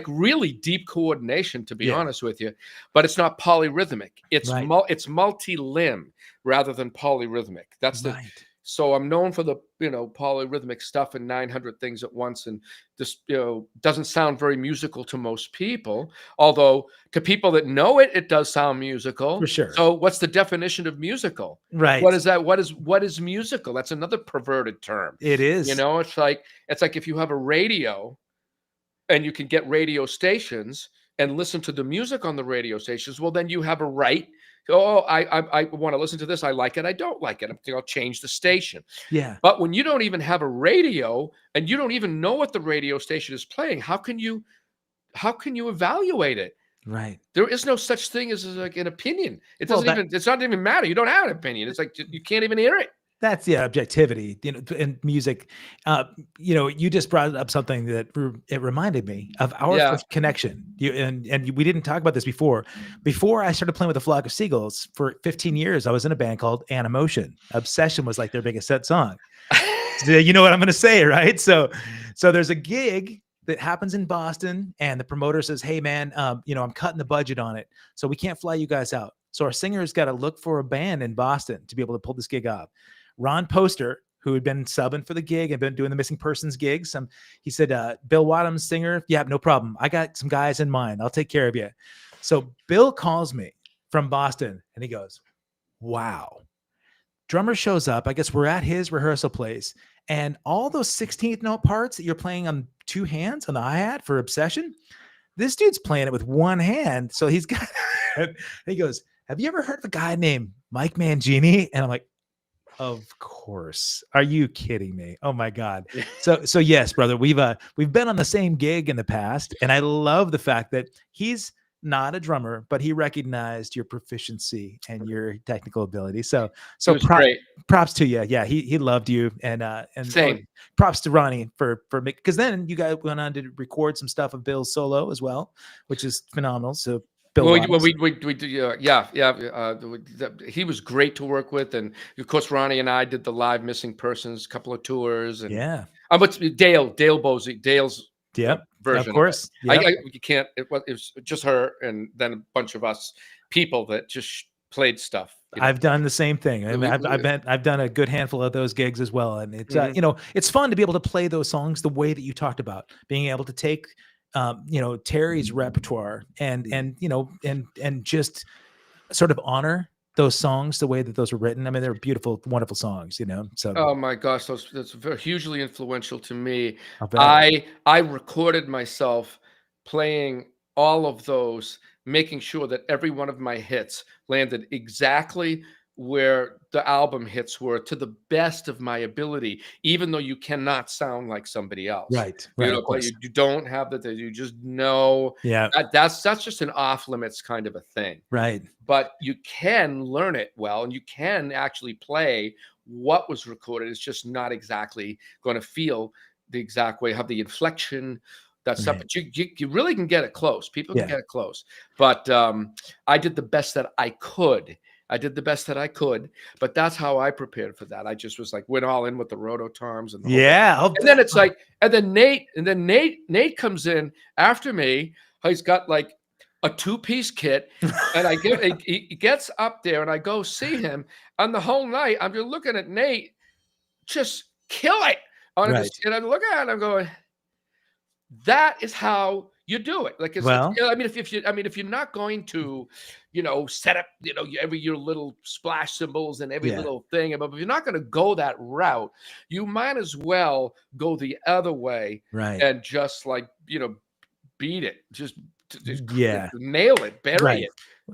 really deep coordination, to be honest with you, but it's not polyrhythmic. It's it's multi-limb rather than polyrhythmic. That's the So I'm known for the, polyrhythmic stuff and 900 things at once. And this, doesn't sound very musical to most people, although to people that know it, it does sound musical. For sure. So what's the definition of musical? Right. What is that? What is musical? That's another perverted term. It is. It's like if you have a radio and you can get radio stations and listen to the music on the radio stations, well, then you have a right. Oh, I want to listen to this. I like it. I don't like it. I'll change the station. Yeah. But when you don't even have a radio and you don't even know what the radio station is playing, how can you evaluate it? Right. There is no such thing as like an opinion. It doesn't it's not even matter. You don't have an opinion. It's like you can't even hear it. That's objectivity, in music. You just brought up something that it reminded me of our first connection. We didn't talk about this before. Before I started playing with the Flock of Seagulls for 15 years, I was in a band called Animotion. Obsession was like their biggest set song. So you know what I'm going to say, right? So there's a gig that happens in Boston, and the promoter says, "Hey, man, I'm cutting the budget on it, so we can't fly you guys out. So our singer's got to look for a band in Boston to be able to pull this gig off." Ron Poster, who had been subbing for the gig and been doing the missing persons gigs, he said, Bill Wadham's singer, yeah, no problem. I got some guys in mind. I'll take care of you. So Bill calls me from Boston, and he goes, wow. Drummer shows up. I guess we're at his rehearsal place, and all those 16th note parts that you're playing on 2 hands on the hi-hat for Obsession, this dude's playing it with 1 hand. So he's got, he goes, have you ever heard of a guy named Mike Mangini? And I'm like, of course. Are you kidding me? Oh my God. So yes, brother, we've been on the same gig in the past, and I love the fact that he's not a drummer, but he recognized your proficiency and your technical ability. So props to you. Yeah, he loved you, and same. Props to Ronnie for because then you guys went on to record some stuff of Bill's solo as well, which is phenomenal. So Bill, he was great to work with, and of course Ronnie and I did the live Missing Persons couple of tours, and yeah. But Dale Bosey, Dale's Yep. version Of course. of it. Yep. You can't. It was just her and then a bunch of us people that just played stuff. I've done the same thing. I mean, I've done a good handful of those gigs as well, and it's you know, it's fun to be able to play those songs the way that you talked about, being able to take you know, Terry's repertoire and you know, and just sort of honor those songs the way that those were written. I mean, they're beautiful, wonderful songs, you know. So Oh my gosh, that's very hugely influential to me. I'll bet. I recorded myself playing all of those, making sure that every one of my hits landed exactly where the album hits were to the best of my ability, even though you cannot sound like somebody else. Right. You Right. know, Of course. you don't have that. You just know Yeah. that's just an off limits kind of a thing. Right. But you can learn it well, and you can actually play what was recorded. It's just not exactly going to feel the exact way, have the inflection, that stuff. Right. But you really can get it close. People can Yeah. get it close. But I did the best that I could. I did the best that I could, but that's how I prepared for that. I just was like, went all in with the rototoms and the whole thing. Yeah. And then it's like, and then Nate comes in after me. He's got like a 2-piece kit, and he gets up there, and I go see him, and the whole night I'm just looking at Nate just kill it. And I'm looking at it, and I'm going, that is how you do it. Like, Well, I mean, if you're not going to, you know, set up, you know, every your little splash symbols and every little thing, but if you're not going to go that route, you might as well go the other way, right. and just like, you know, beat it, just Yeah. nail it, bury Right. it.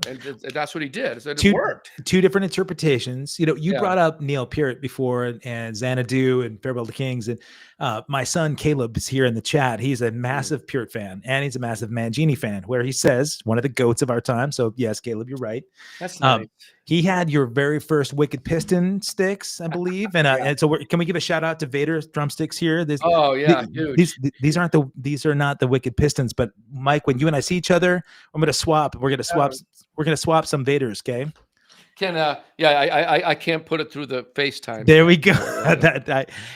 And that's what he did. So it Two- worked. Two different interpretations. You know, you Yeah. brought up Neil Peart before and Xanadu and Farewell to Kings. And my son Caleb is here in the chat. He's a massive Peart fan, and he's a massive Mangini fan, where he says one of the goats of our time. So yes, Caleb, you're right. That's nice. He had your very first Wicked Piston sticks, I believe. And and so can we give a shout out to Vader's drumsticks here? Oh yeah, huge. These are not the Wicked Pistons, but Mike, when you and I see each other, I'm gonna swap. We're gonna swap some Vaders, okay? I can't put it through the FaceTime. There we go.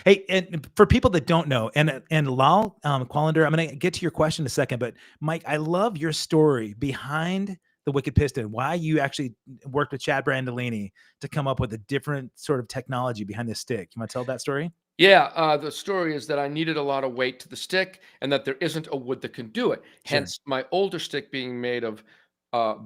Hey, and for people that don't know, and Lal Qualander, I'm gonna get to your question in a second, but Mike, I love your story behind the Wicked Piston, why you actually worked with Chad Brandolini to come up with a different sort of technology behind this stick. You want to tell that story? Yeah, the story is that I needed a lot of weight to the stick, and that there isn't a wood that can do it. Sure. Hence, my older stick being made of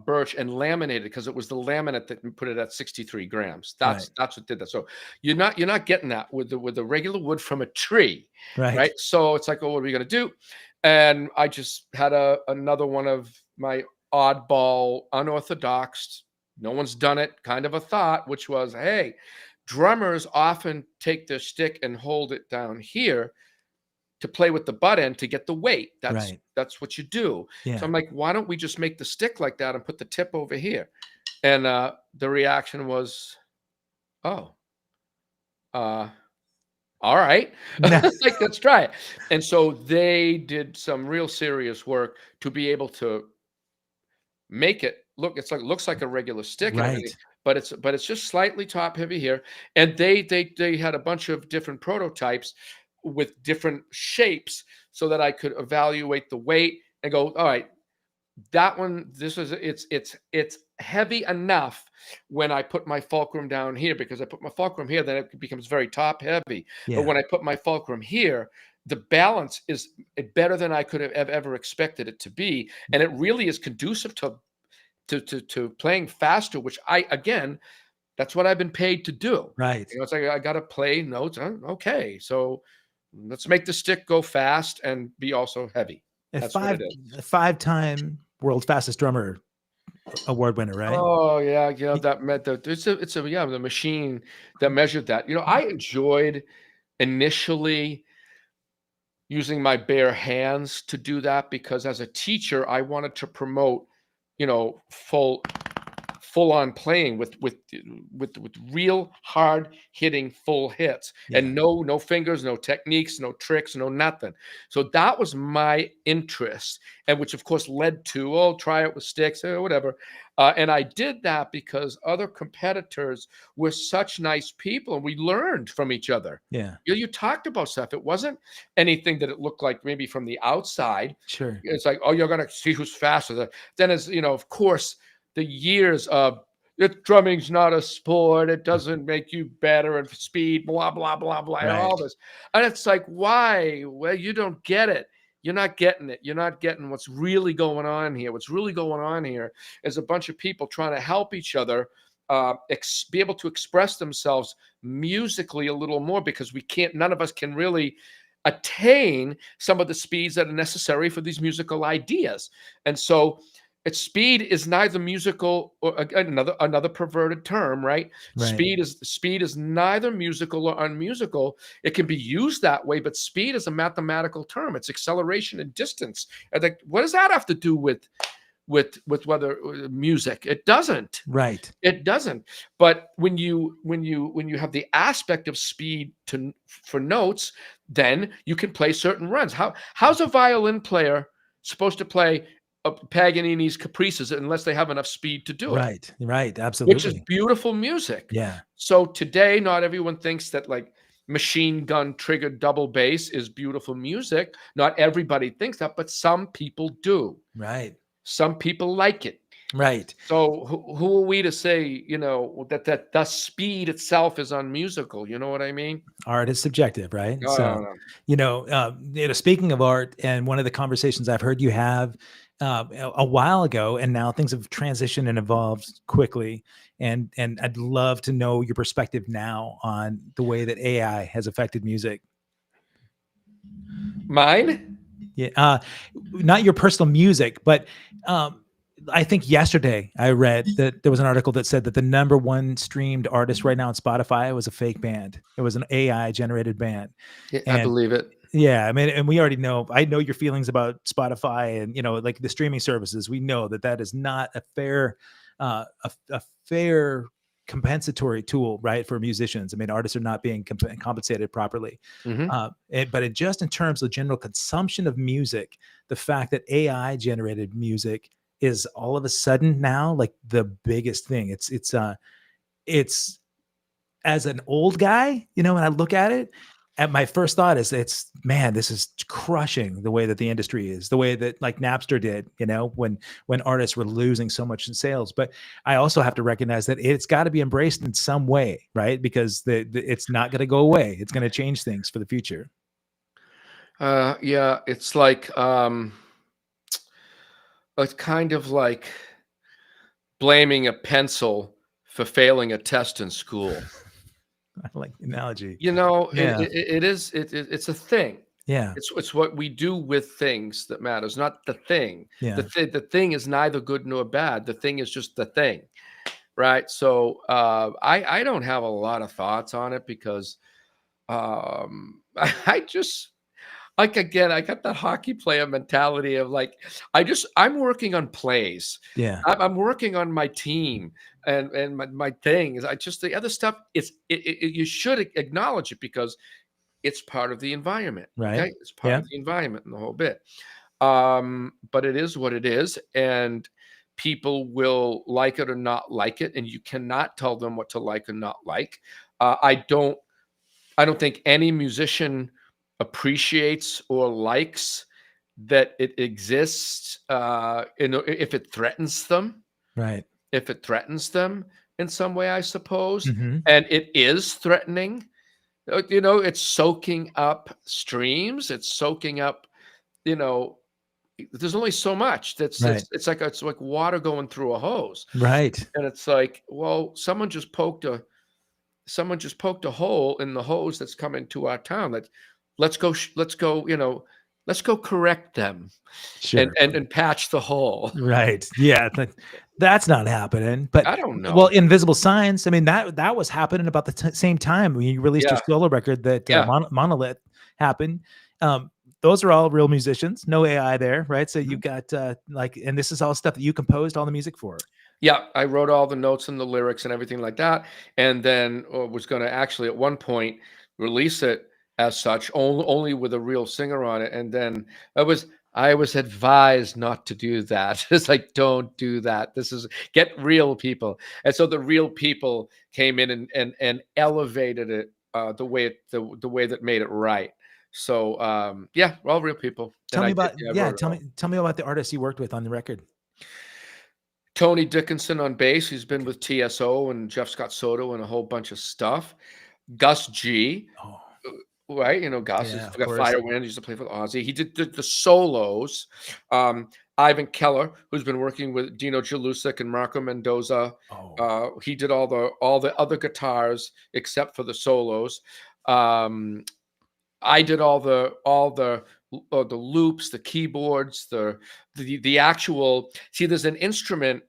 birch and laminated, because it was the laminate that put it at 63 grams. That's what did that. So you're not getting that with the regular wood from a tree, right? So it's like, oh, what are we gonna do? And I just had another one of my oddball, unorthodox, no one's done it kind of a thought, which was, hey, drummers often take their stick and hold it down here to play with the butt end to get the weight. That's what you do. Yeah. So I'm like, why don't we just make the stick like that and put the tip over here? And the reaction was, oh, all right. Like, let's try it. And so they did some real serious work to be able to make it looks like a regular stick, and everything, but it's just slightly top heavy here. And they had a bunch of different prototypes with different shapes, so that I could evaluate the weight and go, all right, that one, it's heavy enough when I put my fulcrum down here, because I put my fulcrum here, then it becomes very top heavy. But when I put my fulcrum here, the balance is better than I could have ever expected it to be. And it really is conducive to playing faster, which that's what I've been paid to do. Right. You know, it's like, I got to play notes. Okay. So let's make the stick go fast and be also heavy. That's what it is. 5-time world's fastest drummer award winner, right? Oh yeah. You know, the machine that measured that. You know, I enjoyed initially using my bare hands to do that, because as a teacher, I wanted to promote, you know, full full on playing with real hard hitting full hits, and no fingers, no techniques, no tricks, no nothing. So that was my interest, and which of course led to, try it with sticks or whatever. And I did that because other competitors were such nice people, and we learned from each other. Yeah. You talked about stuff. It wasn't anything that it looked like maybe from the outside. Sure. It's like, you're going to see who's faster. Then, as you know, of course, the years of drumming's not a sport. It doesn't make you better and speed, blah, blah, blah, blah, and all this. And it's like, why? Well, you don't get it. You're not getting it. You're not getting what's really going on here. What's really going on here is a bunch of people trying to help each other be able to express themselves musically a little more, because none of us can really attain some of the speeds that are necessary for these musical ideas. And so speed is neither musical, or another perverted term, right? Speed is neither musical or unmusical. It can be used that way, but speed is a mathematical term. It's acceleration and distance. And what does that have to do with whether music? It doesn't. Right. It doesn't. But when you have the aspect of speed for notes, then you can play certain runs. How's a violin player supposed to play Paganini's Caprices unless they have enough speed to do it? Right. Absolutely. Which is beautiful music. Yeah. So today, not everyone thinks that like machine gun triggered double bass is beautiful music. Not everybody thinks that, but some people do. Right. Some people like it. Right. So who are we to say, that the speed itself is unmusical? You know what I mean? Art is subjective, right? No. Speaking of art, and one of the conversations I've heard you have a while ago, and now things have transitioned and evolved quickly. And I'd love to know your perspective now on the way that AI has affected music. Mine? Yeah. Not your personal music, but I think yesterday I read that there was an article that said that the #1 streamed artist right now on Spotify was a fake band. It was an AI generated band. Yeah, I believe it. Yeah. I mean, and we already know, I know your feelings about Spotify and, like the streaming services. We know that is not a fair, a fair compensatory tool, right, for musicians. I mean, artists are not being compensated properly. But just in terms of general consumption of music, the fact that AI generated music is all of a sudden now like the biggest thing. It's as an old guy, when I look at it, and my first thought is this is crushing the way that the industry is, the way that like Napster did, when artists were losing so much in sales. But I also have to recognize that it's got to be embraced in some way, right? Because it's not going to go away. It's going to change things for the future. Yeah, it's like it's kind of like blaming a pencil for failing a test in school. I like the analogy. It's a thing. Yeah. It's what we do with things that matters, not the thing. Yeah. The thing is neither good nor bad. The thing is just the thing. Right. So I don't have a lot of thoughts on it because I just like, again, I got that hockey player mentality of like, I'm working on plays. Yeah. I'm working on my team and my thing is the other stuff you should acknowledge it because it's part of the environment. Right. Okay? It's part of the environment and the whole bit. But it is what it is. And people will like it or not like it. And you cannot tell them what to like or not like. I don't think any musician appreciates or likes that it exists if it threatens them. Right. If it threatens them in some way, I suppose. Mm-hmm. And it is threatening. It's soaking up streams. It's soaking up, there's only so much it's like water going through a hose. Right. And it's like, well, someone just poked a hole in the hose that's coming to our town. Let's go, correct them. Sure. and patch the hole. Right. Yeah. That's not happening. But I don't know. Well, Invisible Signs, I mean, that was happening about the same time when you released your solo record that Monolith happened. Those are all real musicians, no AI there, right? So you got and this is all stuff that you composed all the music for. Yeah, I wrote all the notes and the lyrics and everything like that, and then was going to actually at one point release it as such, only with a real singer on it. And then I was advised not to do that. It's like, don't do that. This is get real people. And so the real people came in and elevated it the way that made it right. So yeah, we're all real people. Tell And me I about, did, yeah, I yeah, wrote it all. tell me about the artists you worked with on the record. Tony Dickinson on bass. He's been with TSO and Jeff Scott Soto and a whole bunch of stuff. Gus G, Oh, right? You know, Gus yeah, has of got course. Firewind. He used to play with Ozzy. He did the solos. Ivan Keller, who's been working with Dino Jalusic and Marco Mendoza. Oh, He did all the other guitars except for the solos. I did all the loops, the keyboards, the actual. See, there's an instrument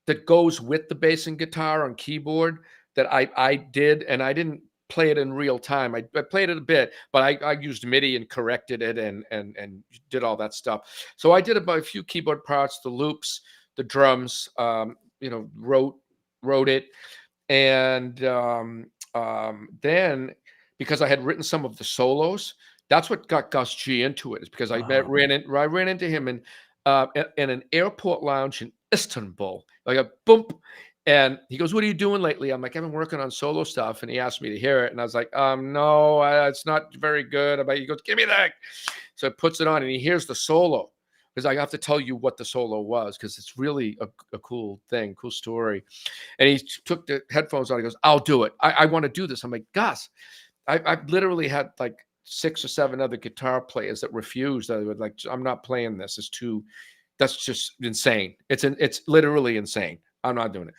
that goes with the bass and guitar on keyboard that I did, and I didn't play it in real time. I played it a bit, but I used MIDI and corrected it and did all that stuff. So I did about a few keyboard parts, the loops, the drums. You know, wrote it, and then because I had written some of the solos, that's what got Gus G into it. Is because I wow. ran into him in an airport lounge in Istanbul, like a bump. And he goes, "What are you doing lately?" I'm like, "I've been working on solo stuff." And he asked me to hear it, and I was like, "No, it's not very good." He goes, "Give me that." So he puts it on, and he hears the solo. Because I have to tell you what the solo was, because it's really a cool thing, cool story. And he took the headphones on. He goes, "I'll do it. I want to do this." I'm like, "Gus, I've literally had like 6 or 7 other guitar players that refused. I would like, I'm not playing this. It's too, that's just insane. It's literally insane. I'm not doing it.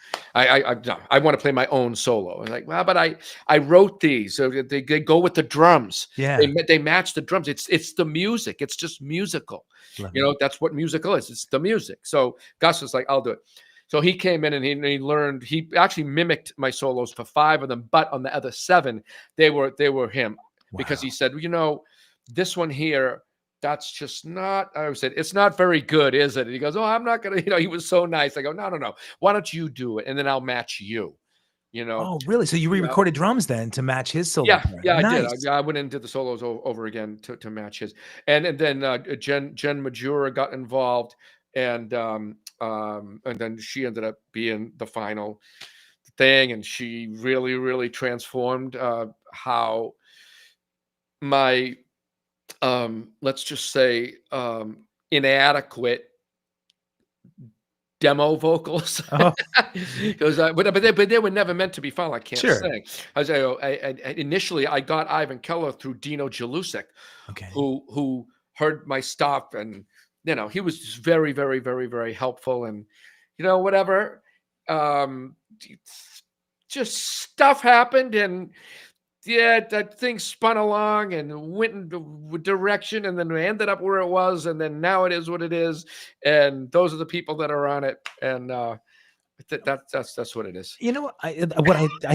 No, I want to play my own solo." And like, well, but I wrote these, so they go with the drums. Yeah. They match the drums. It's the music. It's just musical. Love You it. know, that's what musical is. It's the music. So Gus was like, "I'll do it." So he came in and he learned. He actually mimicked my solos for 5 of them, but on the other 7, they were him, because Wow. he said, "You know, this one here, that's just not." I said, "It's not very good, is it?" And he goes, "Oh, I'm not gonna." You know, he was so nice. I go, "No, no, no. Why don't you do it, and then I'll match you." You know. Oh, really? So you Yeah. re-recorded drums then to match his solo Yeah, part? yeah, I did. Nice. I went and did the solos over again to match his, and then Jen Majura got involved, and then she ended up being the final thing, and she really transformed how my let's just say inadequate demo vocals, Oh, because but they were never meant to be found. I can't sure. sing. Initially I got Ivan Keller through Dino Jalusic, Okay. who heard my stuff, and you know, he was just very helpful, and you know, whatever, um just stuff happened, and yeah, that thing spun along and went in the direction, and then we ended up where it was, and then now it is what it is, and those are the people that are on it, and that's what it is. You know what I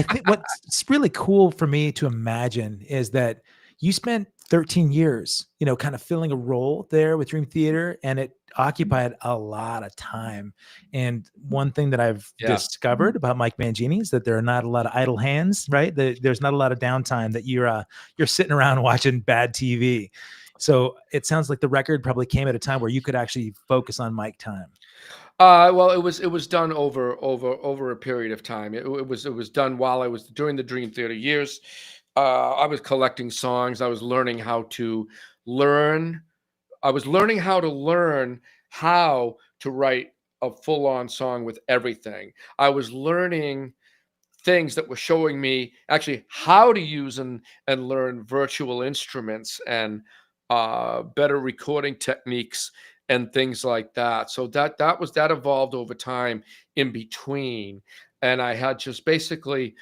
think what's really cool for me to imagine is that you spent 13 years, you know, kind of filling a role there with Dream Theater, and it occupied a lot of time. And one thing that I've Yeah. discovered about Mike Mangini is that there are not a lot of idle hands, right? There's not a lot of downtime that you're sitting around watching bad TV. So it sounds like the record probably came at a time where you could actually focus on mic time. Well, it was done over a period of time. It was done while I was during the Dream Theater years. I was collecting songs. I was learning how to learn. I was learning how to learn how to write a full-on song with everything. I was learning things that were showing me actually how to use and learn virtual instruments and better recording techniques and things like that. So that evolved over time in between, and I had just basically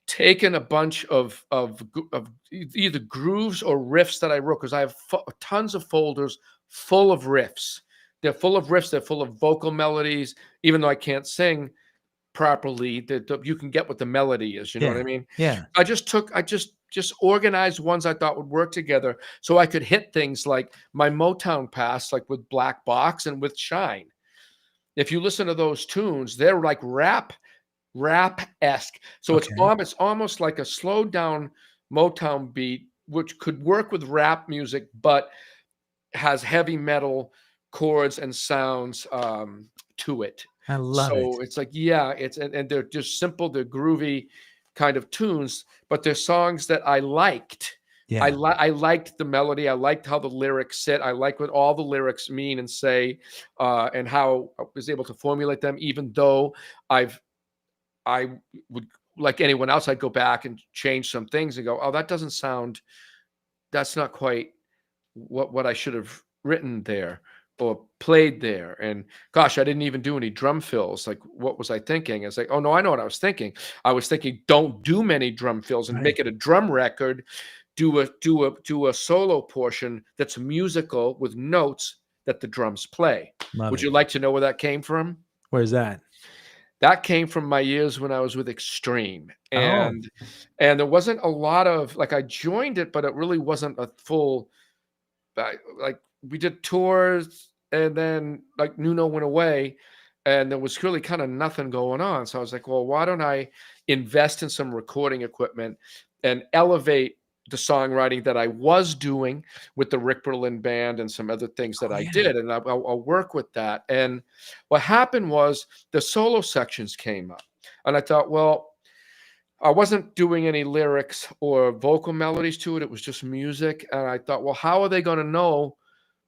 taken a bunch of either grooves or riffs that I wrote, because I have tons of folders full of riffs. They're full of riffs. They're full of vocal melodies. Even though I can't sing properly, that you can get what the melody is. You know what I mean? Yeah. I just organized ones I thought would work together, so I could hit things like my Motown past, like with Black Box and with Shine. if you listen to those tunes, they're like rap-esque. So Okay. it's almost like a slowed down Motown beat, which could work with rap music, but has heavy metal chords and sounds to it. I love it. So it's like, yeah, and they're just simple, they're groovy kind of tunes, but they're songs that I liked. Yeah. I liked the melody. I liked how the lyrics sit. I like what all the lyrics mean and say, and how I was able to formulate them. Even though I would, like anyone else, I'd go back and change some things and go, oh, that's not quite what I should have written there or played there. And gosh, I didn't even do any drum fills. Like, what was I thinking? It's like, oh no, I know what I was thinking. I was thinking, don't do many drum fills and make it a drum record. Do a solo portion that's musical with notes that the drums play. Would you like to know where that came from? Where's that? That came from my years when I was with Extreme. And there wasn't a lot of, like, I joined it, but it really wasn't a full, like, we did tours and then like Nuno went away and there was really kind of nothing going on. So I was like, well, why don't I invest in some recording equipment and elevate the songwriting that I was doing with the Rick Berlin band and some other things that I did. And I'll work with that. And what happened was the solo sections came up and I thought, well, I wasn't doing any lyrics or vocal melodies to it. It was just music. And I thought, well, how are they going to know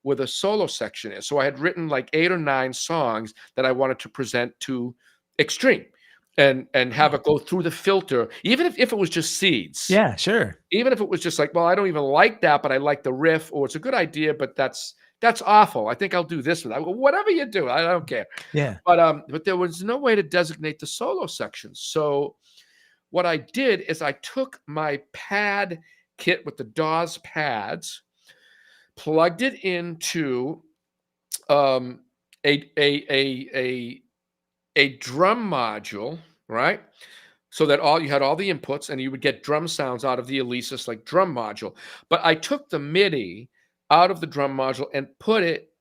where the solo section is? So I had written like 8 or 9 songs that I wanted to present to Extreme and have it go through the filter, even if it was just seeds. Yeah, sure. Even if it was just like, well, I don't even like that, but I like the riff, or it's a good idea, but that's awful. I think I'll do this with that. Whatever you do, I don't care. Yeah. But there was no way to designate the solo sections. So what I did is I took my pad kit with the DAWs pads, plugged it into a drum module, right? So that you had all the inputs and you would get drum sounds out of the Alesis like drum module. But I took the MIDI out of the drum module and put it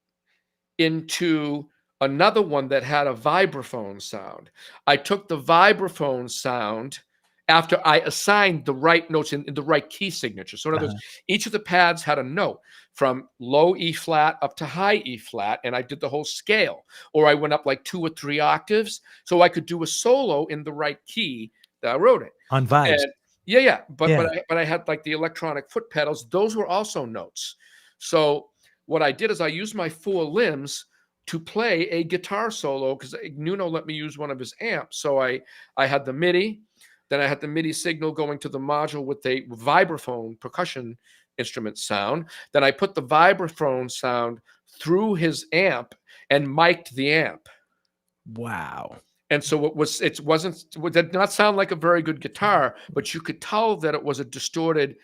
into another one that had a vibraphone sound. I took the vibraphone sound after I assigned the right notes in the right key signature. So in other words, each of the pads had a note from low E flat up to high E flat, and I did the whole scale. Or I went up like 2 or 3 octaves, so I could do a solo in the right key that I wrote it. On vibes. And but I had like the electronic foot pedals. Those were also notes. So what I did is I used my 4 limbs to play a guitar solo because Nuno let me use one of his amps. So I had the MIDI. Then I had the MIDI signal going to the module with a vibraphone percussion instrument sound. Then I put the vibraphone sound through his amp and mic'd the amp. Wow. And so it did not sound like a very good guitar, but you could tell that it was a distorted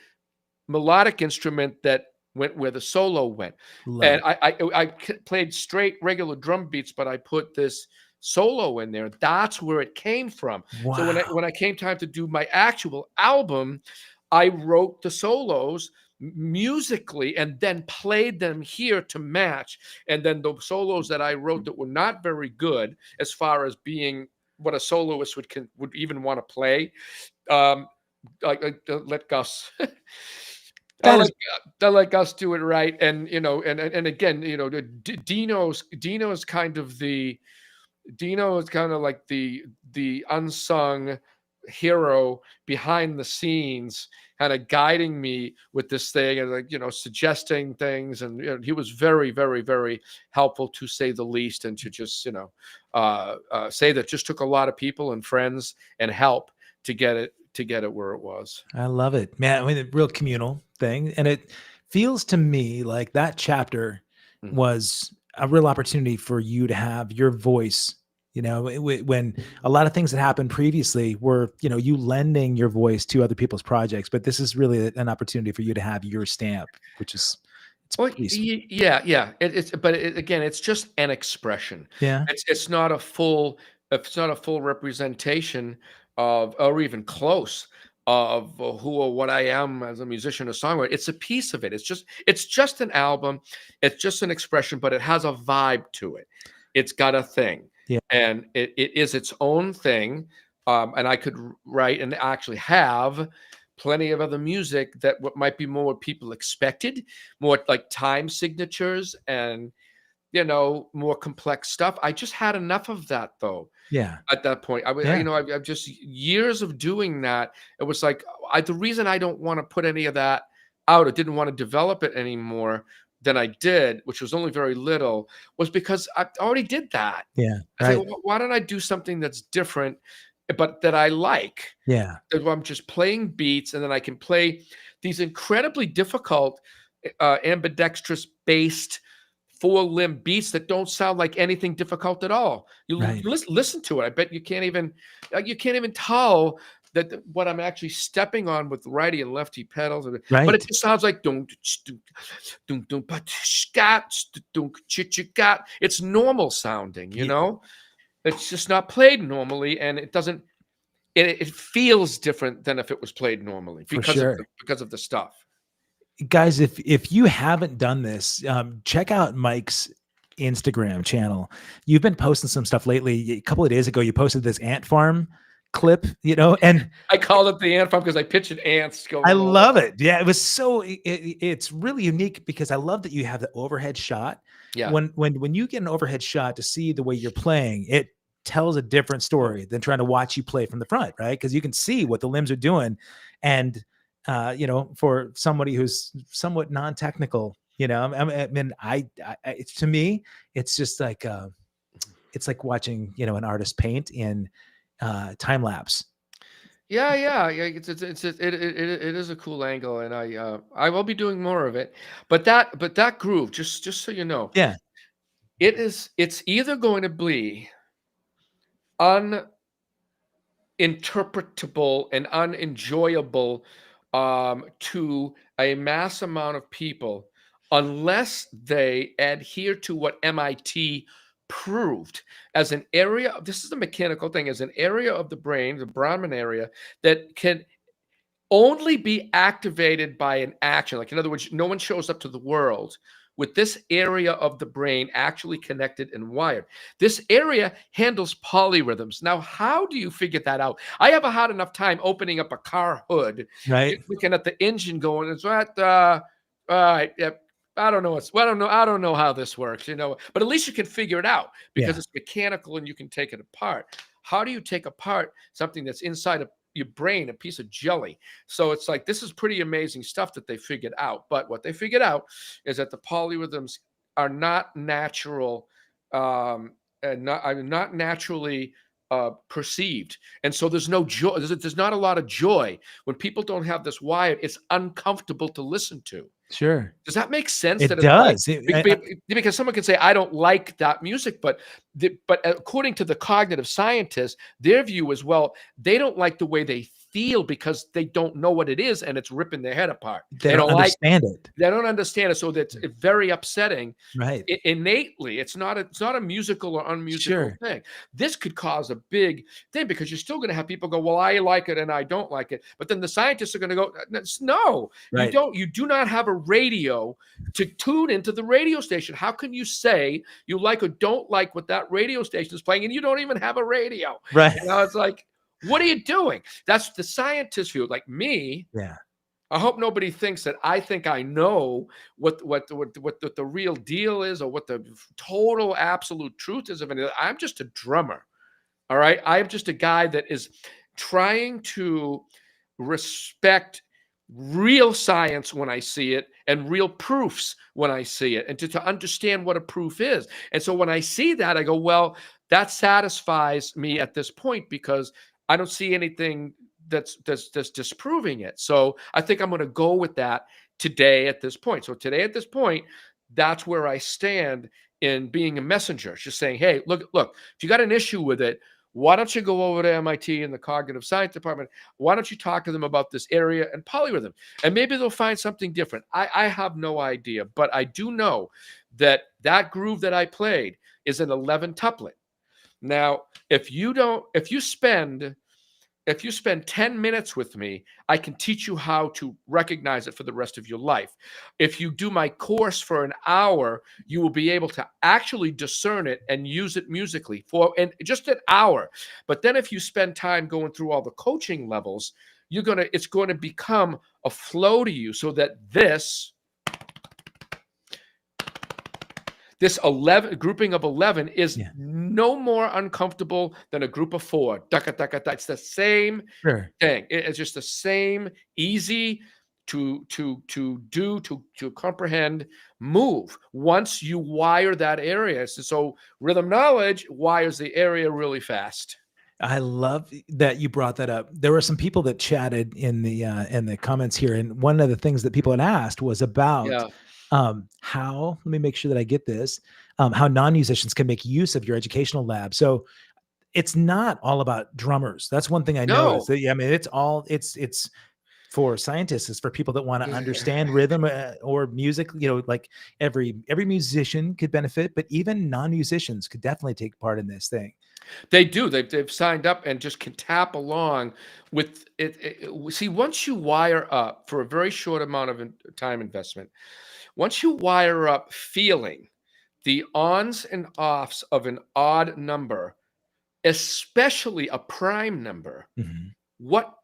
melodic instrument that went where the solo went. And I played straight regular drum beats, but I put this solo in there. That's where it came from. Wow. So when I came time to do my actual album, I wrote the solos musically and then played them here to match. And then the solos that I wrote that were not very good as far as being what a soloist would even want to play, let Gus let Gus do it right. And and again, Dino is kind of like the unsung hero behind the scenes, kind of guiding me with this thing and suggesting things. And he was very, very, very helpful, to say the least, and to just say that just took a lot of people and friends and help to get it where it was. I love it, man. I mean, a real communal thing, and it feels to me like that chapter was a real opportunity for you to have your voice. When a lot of things that happened previously were, you lending your voice to other people's projects, but this is really an opportunity for you to have your stamp, which is, yeah. Again, it's just an expression. Yeah. It's not a full representation of, or even close of who or what I am as a musician or songwriter. It's a piece of it. It's just an album. It's just an expression, but it has a vibe to it. It's got a thing. Yeah. And it is its own thing. And I could write and actually have plenty of other music that what might be more what people expected, more like time signatures and, you know, more complex stuff. I just had enough of that though. Yeah. At that point, Yeah. I've just years of doing that. It was like the reason I don't want to put any of that out, I didn't want to develop it anymore than I did, which was only very little, was because I already did that. Yeah. I said, Right. well, why don't I do something that's different, but that I like? Yeah. That I'm just playing beats, and then I can play these incredibly difficult, ambidextrous based 4-limb beats that don't sound like anything difficult at all. You Right. listen to it. I bet you can't even tell that what I'm actually stepping on with righty and lefty pedals. But it Right. just sounds like dun, dun, dun, dun, but scat, dun, got. It's normal sounding, you Ye- know. It's just not played normally, and it doesn't. It feels different than if it was played normally For sure. because of the stuff. Guys, if you haven't done this, check out Mike's Instagram channel. You've been posting some stuff lately. A couple of days ago, you posted this ant farm clip, you know, and I called it the ant farm because I pictured ants going. I over. love it. Yeah, it was so it's really unique because I love that you have the overhead shot. Yeah. When you get an overhead shot to see the way you're playing, it tells a different story than trying to watch you play from the front, right? Because you can see what the limbs are doing, and you know, for somebody who's somewhat non-technical, you know, I mean, it's, to me, it's just like it's like watching, you know, an artist paint in time lapse. Yeah. It is a cool angle, and I will be doing more of it. But that groove, just so you know, Yeah, it's either going to be uninterpretable and unenjoyable to a mass amount of people unless they adhere to what MIT proved as an area. This is the mechanical thing, as an area of the brain, the Brahman area, that can only be activated by an action. Like, in other words, no one shows up to the world with this area of the brain actually connected and wired. This area handles polyrhythms. Now, how do you figure that out? I have a hard enough time opening up a car hood, right. looking at the engine going, it's what, all right, yeah, I don't know. I don't know how this works, you know, but at least you can figure it out because Yeah. it's mechanical and you can take it apart. How do you take apart something that's inside of your brain, a piece of jelly? So it's like, this is pretty amazing stuff that they figured out. But what they figured out is that the polyrhythms are not natural, and not naturally perceived. And so there's no joy. There's not a lot of joy when people don't have this wired. It's uncomfortable to listen to. Sure. Does that make sense? It That it's like, does. because someone can say, I don't like that music, but according to the cognitive scientists, their view is, well, they don't like the way they feel because they don't know what it is, and it's ripping their head apart. They don't understand it. They don't understand it, so that's very upsetting. Right. Innately, it's not a musical or unmusical Sure. thing. This could cause a big thing because you're still going to have people go, well, I like it and I don't like it. But then the scientists are going to go, no, Right. you do not have a radio to tune into the radio station. How can you say you like or don't like what that radio station is playing and you don't even have a radio? Right. You know, it's like, what are you doing? That's the scientist view. Like me, Yeah. I hope nobody thinks that I think I know what the real deal is or what the total absolute truth is of it. I'm just a drummer. All right. I'm just a guy that is trying to respect real science when I see it and real proofs when I see it, and to understand what a proof is. And so when I see that, I go, well, that satisfies me at this point because I don't see anything that's disproving it. So I think I'm going to go with that today at this point. So today at this point, that's where I stand in being a messenger. It's just saying, hey, look, if you got an issue with it, why don't you go over to MIT in the cognitive science department? Why don't you talk to them about this area and polyrhythm? And maybe they'll find something different. I have no idea, but I do know that groove that I played is an 11 tuplet. Now, if you spend if you spend 10 minutes with me, I can teach you how to recognize it for the rest of your life. If you do my course for an hour, you will be able to actually discern it and use it musically for and just an hour. But then if you spend time going through all the coaching levels, it's going to become a flow to you, so that this 11 grouping of 11 is no more uncomfortable than a group of 4. It's the same thing. It's just the same easy to do, to comprehend move once you wire that area. So rhythm knowledge wires the area really fast. I love that you brought that up. There were some people that chatted in the comments here, and one of the things that people had asked was about how, let me make sure that I get this, how non-musicians can make use of your educational lab. So it's not all about drummers. That's one thing I noticed. I mean, it's for scientists, it's for people that want to understand rhythm or music. Like every musician could benefit, but even non-musicians could definitely take part in this thing. They do. They've signed up and just can tap along with it. See, once you wire up for a very short amount of time investment, once you wire up feeling the ons and offs of an odd number, especially a prime number, what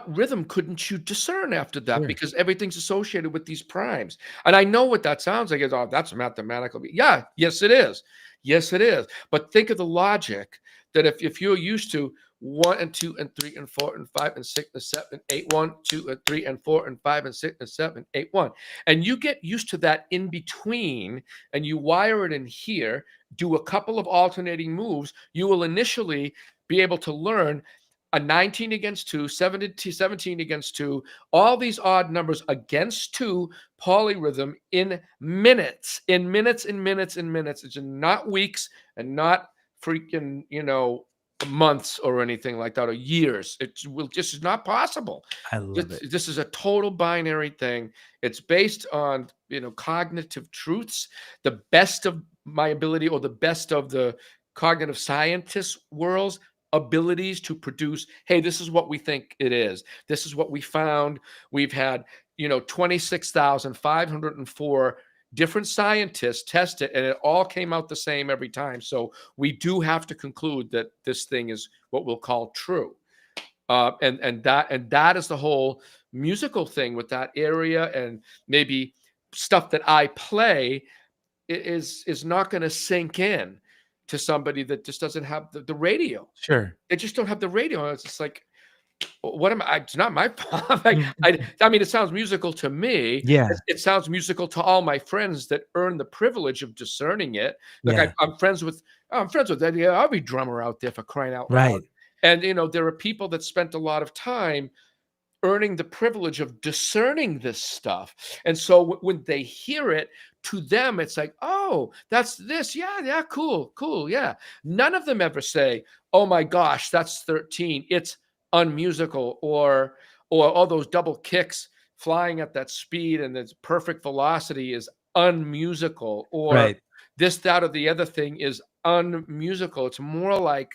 rhythm couldn't you discern after that? Because everything's associated with these primes. And I know what that sounds like. Oh, that's mathematical. Yeah, yes, it is. Yes, it is. But think of the logic that if you're used to 1 and 2 and 3 and 4 and 5 and 6 and 7 and 8, 1, 2 and 3 and 4 and 5 and 6 and 7, 8, 1, and you get used to that in between, and you wire it in here, do a couple of alternating moves, you will initially be able to learn a 19 against 2, 17 against 2, all these odd numbers against 2 polyrhythm in minutes. It's not weeks and not freaking, months or anything like that, or years. It will just is not possible. I love it. This is a total binary thing. It's based on, cognitive truths, the best of my ability or the best of the cognitive scientists' worlds abilities to produce, hey, this is what we think it is. This is what we found. We've had, 26,504 different scientists test it, and it all came out the same every time. So we do have to conclude that this thing is what we'll call true. And that is the whole musical thing with that area, and maybe stuff that I play is not going to sink in to somebody that just doesn't have the radio. Sure. They just don't have the radio. It's just like, what am I? It's not my fault. I mean, it sounds musical to me. Yeah. It sounds musical to all my friends that earn the privilege of discerning it. Like I'm friends with that. Yeah, I'll be drummer out there for crying out loud. Right. And, there are people that spent a lot of time earning the privilege of discerning this stuff. And so when they hear it, to them, it's like, oh, that's this. Yeah, cool. Yeah. None of them ever say, oh my gosh, that's 13. It's unmusical, or all those double kicks flying at that speed and its perfect velocity is unmusical, or this, that, or the other thing is unmusical. It's more like,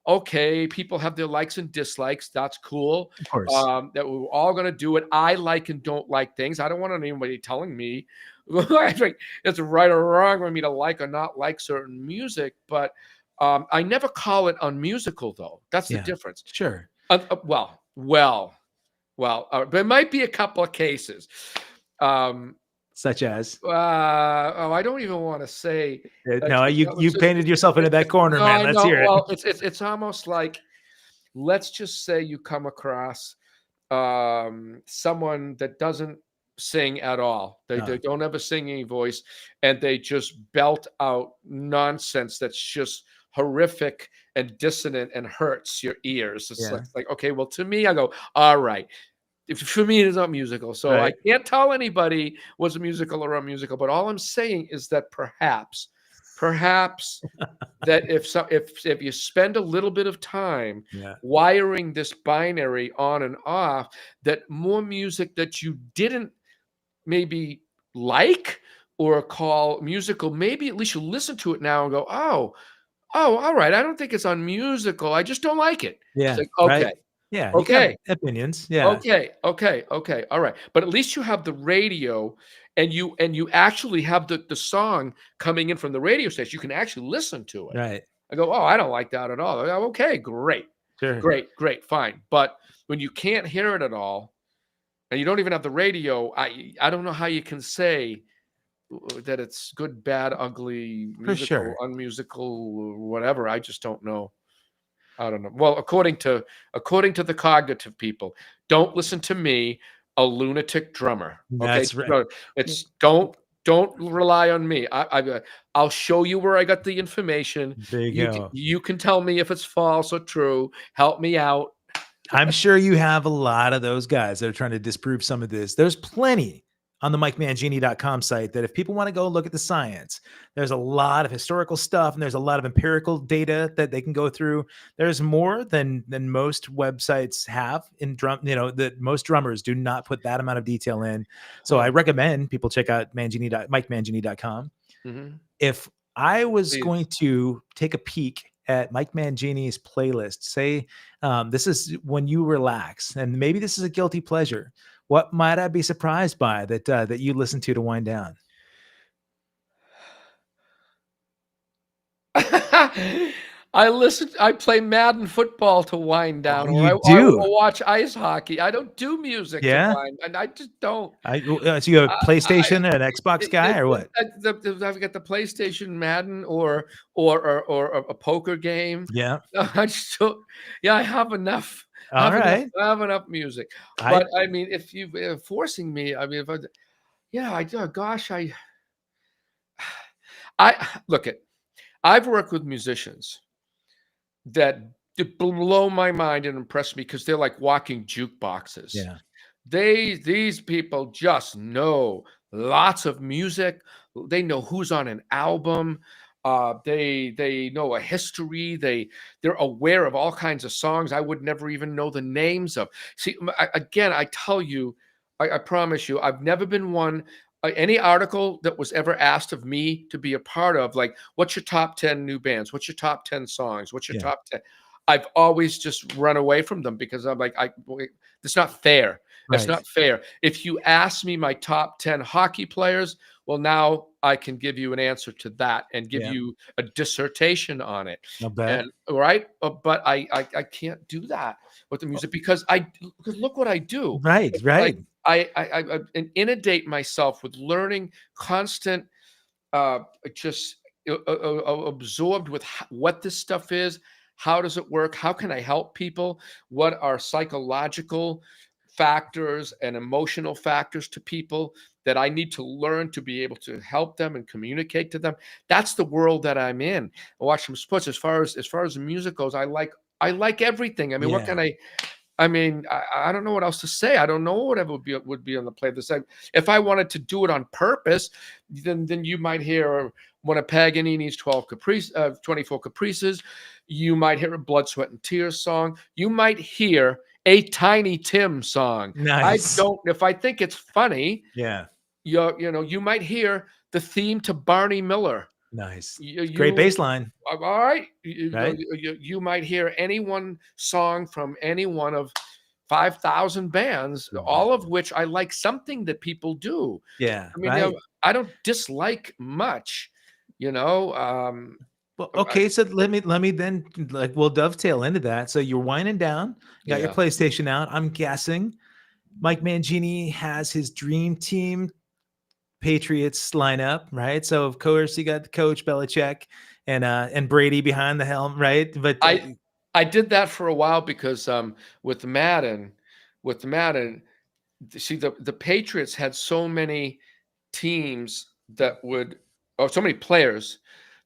okay, people have their likes and dislikes. That's cool. Of course. That we're all going to do it. I like and don't like things. I don't want anybody telling me it's right or wrong for me to like or not like certain music. But I never call it unmusical, though. That's the difference. Sure. Well, there might be a couple of cases. Such as? I don't even want to say. No, you painted yourself into that corner, man. Let's hear it. Well, it's almost like, let's just say you come across someone that doesn't sing at all. They don't have a singing voice, and they just belt out nonsense that's just horrific and dissonant and hurts your ears. It's like, okay, well, to me, I go, all right. For me, it is not musical. So I can't tell anybody was a musical or unmusical, but all I'm saying is that perhaps that if you spend a little bit of time wiring this binary on and off, that more music that you didn't maybe like or call musical, maybe at least you listen to it now and go, oh, all right. I don't think it's unmusical. I just don't like it. Yeah. It's like, okay. Yeah, you can have Okay. opinions. Yeah, Okay. Okay. Okay. All right. But at least you have the radio and you actually have the song coming in from the radio station. You can actually listen to it. right. I go, "Oh, I don't like that at all." Oh, okay, great. Sure. Great, great, fine. But when you can't hear it at all and you don't even have the radio, I don't know how you can say that it's good, bad, ugly, For musical, sure. unmusical, whatever. I just don't know. I don't know. Well, according to the cognitive people, don't listen to me, a lunatic drummer. Okay, That's right. no, it's don't rely on me. I'll show you where I got the information. There you go. You can tell me if it's false or true. Help me out. I'm sure you have a lot of those guys that are trying to disprove some of this. There's plenty on the MikeMangini.com site that if people want to go look at the science, there's a lot of historical stuff and there's a lot of empirical data that they can go through. There's more than most websites have in drum, that most drummers do not put that amount of detail in. So I recommend people check out MikeMangini.com. Mm-hmm. If I was Please. going to take a peek at Mike Mangini's playlist, say this is when you relax, and maybe this is a guilty pleasure, what might I be surprised by that you listen to wind down? I play Madden football to wind Oh, down, or you I do? will watch ice hockey. I don't do music to Yeah? wind, and I just don't. So you a I PlayStation and an Xbox guy or what? I've got the PlayStation, Madden, or a poker game. Yeah. I just don't. Yeah, I have enough. All right. I have enough music. I But I mean, if you forcing me, I mean, if I, yeah, I do. Gosh, I look at. I've worked with musicians that blow my mind and impress me because they're like walking jukeboxes. yeah. These people just know lots of music. They know who's on an album. They know a history. They're aware of all kinds of songs I would never even know the names of. See, again, I tell you, I promise you, I've never been one. Any article that was ever asked of me to be a part of, like, what's your top 10 new bands? What's your top 10 songs? What's your Yeah. top 10? I've always just run away from them because I'm like, it's not fair. It's Right. not fair. If you ask me my top 10 hockey players, well, now I can give you an answer to that and give Yeah. you a dissertation on it. Not bad. And right, but I can't do that with the music because look what I do. Right. It's Right. like I inundate myself with learning, constant, just absorbed with what this stuff is. How does it work? How can I help people? What are psychological factors and emotional factors to people that I need to learn to be able to help them and communicate to them? That's the world that I'm in. I watch some sports. As far as the music goes, I like everything. I mean, what Yeah. can I mean, I don't know what else to say. I don't know whatever would be on the playlist. If I wanted to do it on purpose, then you might hear one of Paganini's 24 Caprices. You might hear a Blood, Sweat, and Tears song. You might hear a Tiny Tim song. Nice. If I think it's funny, Yeah. you might hear the theme to Barney Miller. Nice. You, Great bass line. all right. Right. You might hear any one song from any one of 5,000 bands, all of which I like something that people do. Yeah. I mean, Right. I don't dislike much, Well, okay, so let me then, like, we'll dovetail into that. So you're winding down, you got your Yeah. PlayStation out. I'm guessing Mike Mangini has his dream team Patriots lineup, right? So of course you got the coach Belichick and Brady behind the helm, right? But I did that for a while because with Madden, see the Patriots had so many teams so many players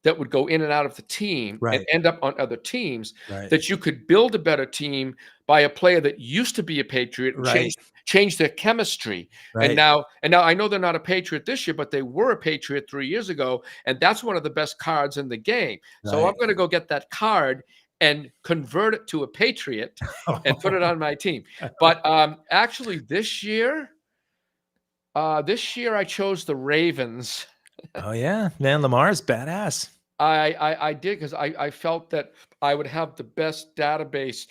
that would go in and out of the team Right. and end up on other teams, Right. that you could build a better team by a player that used to be a Patriot and Right. change their chemistry. Right. And now I know they're not a Patriot this year, but they were a Patriot 3 years ago, and that's one of the best cards in the game. So I'm Right. going to go get that card and convert it to a Patriot and put it on my team. But actually this year I chose the Ravens. Oh yeah, man, Lamar's badass. I did because I felt that I would have the best database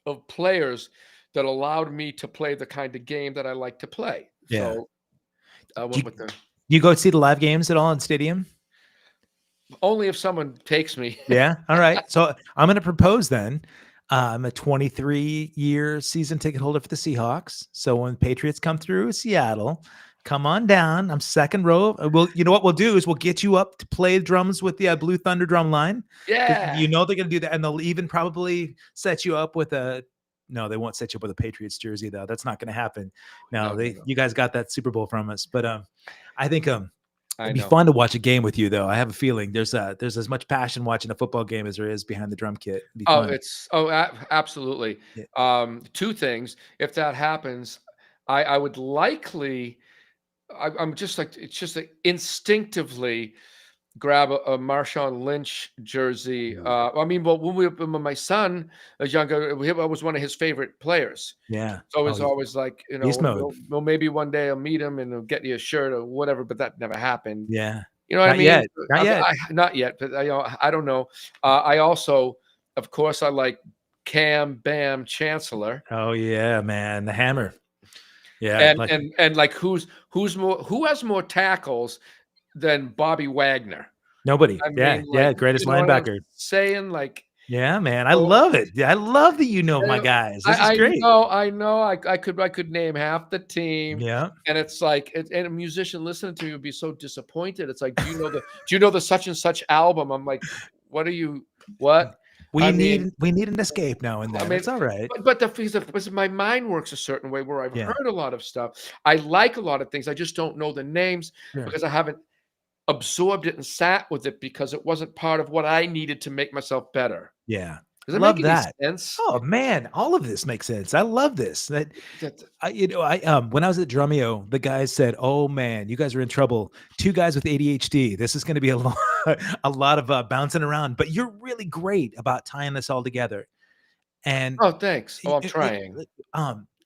of players that allowed me to play the kind of game that I like to play. Yeah. So I Do went you, with the you go see the live games at all in stadium? only if someone takes me. Yeah. All right. So I'm going to propose then. I'm a 23-year season ticket holder for the Seahawks. So when Patriots come through Seattle, come on down. I'm second row. You know what we'll do is we'll get you up to play drums with the Blue Thunder drum line. Yeah. You know they're going to do that, and they'll even probably set you up with a. No, they won't set you up with a Patriots jersey though. That's not going to happen. No, No. you guys got that Super Bowl from us, but I think I it'd be know. fun to watch a game with you, though. I have a feeling there's as much passion watching a football game as there is behind the drum kit. It'd be fun. Absolutely. Yeah. Two things. If that happens, I would likely. I'm just like it's just like instinctively grab a Marshawn Lynch jersey. I mean, well, when my son was younger, I was one of his favorite players. Yeah. So it was always like, Beast mode. well, maybe one day I'll meet him and he'll get you a shirt or whatever, but that never happened. Yeah. You know what I Not mean? yet. Not yet. Not yet, but I don't know. I also, of course, I like Cam Bam Chancellor. Oh yeah, man, the hammer. Yeah, And like who has more tackles than Bobby Wagner? nobody. I Yeah, mean, yeah, like, greatest you know what I'm linebacker. saying, like, Yeah, man, I so- love it. Yeah, I love that you know my guys. This is great. I know. I could name half the team. Yeah. And it's like, and a musician listening to you would be so disappointed. It's like, do you know the such and such album? I'm like, what? We need an escape now and then. I mean, it's all right. But because my mind works a certain way where I've heard a lot of stuff. I like a lot of things. I just don't know the names because I haven't absorbed it and sat with it because it wasn't part of what I needed to make myself better. Yeah. Does it Love make that. any sense? Oh man, all of this makes sense. I love this. When I was at Drumeo, the guys said, "Oh man, you guys are in trouble. 2 guys with ADHD. This is going to be a lot of bouncing around." But you're really great about tying this all together. And oh, thanks. Oh, I'm trying.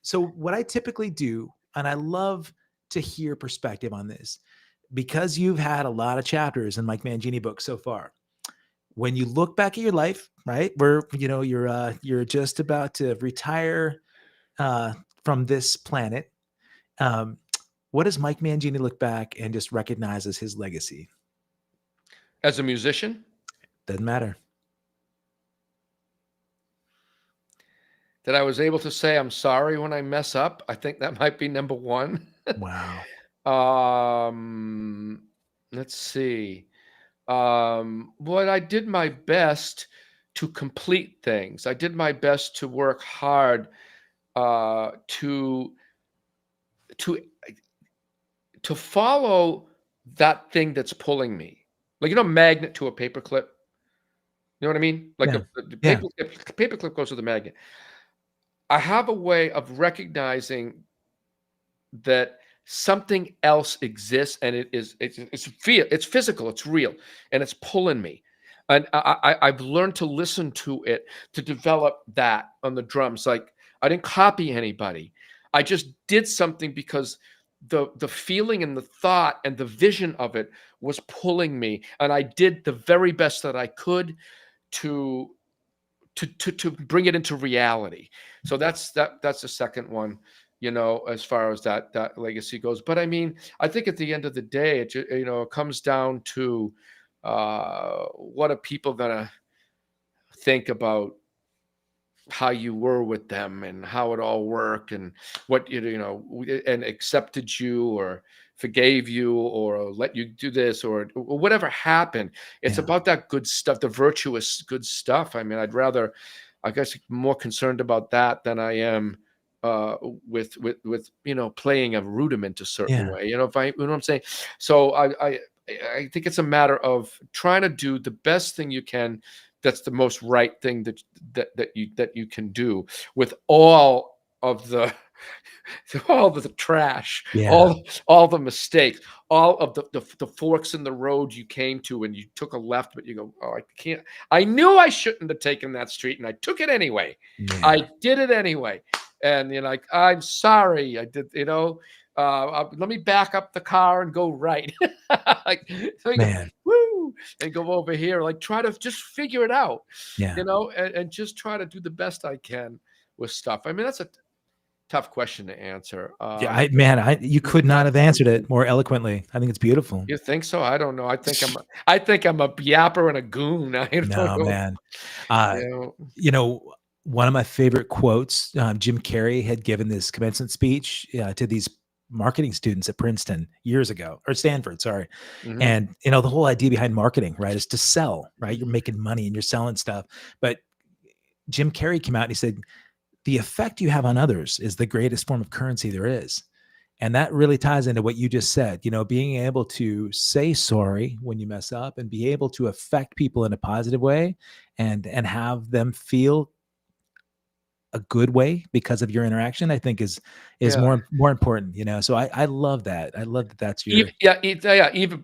So what I typically do, and I love to hear perspective on this, because you've had a lot of chapters in Mike Mangini books so far. When you look back at your life, right, where you're just about to retire from this planet, what does Mike Mangini look back and just recognize as his legacy? As a musician, Doesn't matter. that I was able to say I'm sorry when I mess up. I think that might be number one. Wow. Let's see. What I did my best to complete things. I did my best to work hard to follow that thing that's pulling me. Like, magnet to a paperclip. You know what I mean? Like the paperclip goes to the magnet. I have a way of recognizing that something else exists, and it's physical, it's real, and it's pulling me. And I've learned to listen to it to develop that on the drums. Like, I didn't copy anybody. I just did something because the feeling and the thought and the vision of it was pulling me, and I did the very best that I could to bring it into reality. So that's the second one, as far as that legacy goes. But I mean, I think at the end of the day, it comes down to what are people gonna think about how you were with them and how it all worked and what and accepted you or forgave you or let you do this or whatever happened. It's about that good stuff, the virtuous good stuff. I mean, I guess more concerned about that than I am with playing a rudiment a certain way. If I, what I'm saying. So I think it's a matter of trying to do the best thing you can. That's the most right thing that you can do with all of the trash, all the mistakes, all of the forks in the road you came to and you took a left, but you go, oh, I can't. I knew I shouldn't have taken that street, and I took it anyway. I did it anyway, and you're like, I'm sorry, I did. Let me back up the car and go right. Woo, and go over here. Like, try to just figure it out. And just try to do the best I can with stuff? I mean, that's a tough question to answer. Yeah, you could not have answered it more eloquently. I think it's beautiful. You think so? I don't know. I think I'm a yapper and a goon. I don't No, know. man. You know, One of my favorite quotes, Jim Carrey had given this commencement speech to these marketing students at Princeton years ago, or Stanford, sorry. mhm. And, the whole idea behind marketing, right, is to sell, right? You're making money and you're selling stuff. But Jim Carrey came out and he said, the effect you have on others is the greatest form of currency there is. And that really ties into what you just said, being able to say sorry when you mess up and be able to affect people in a positive way and have them feel a good way because of your interaction, I think is Yeah. more important, So I love that. I love that that's your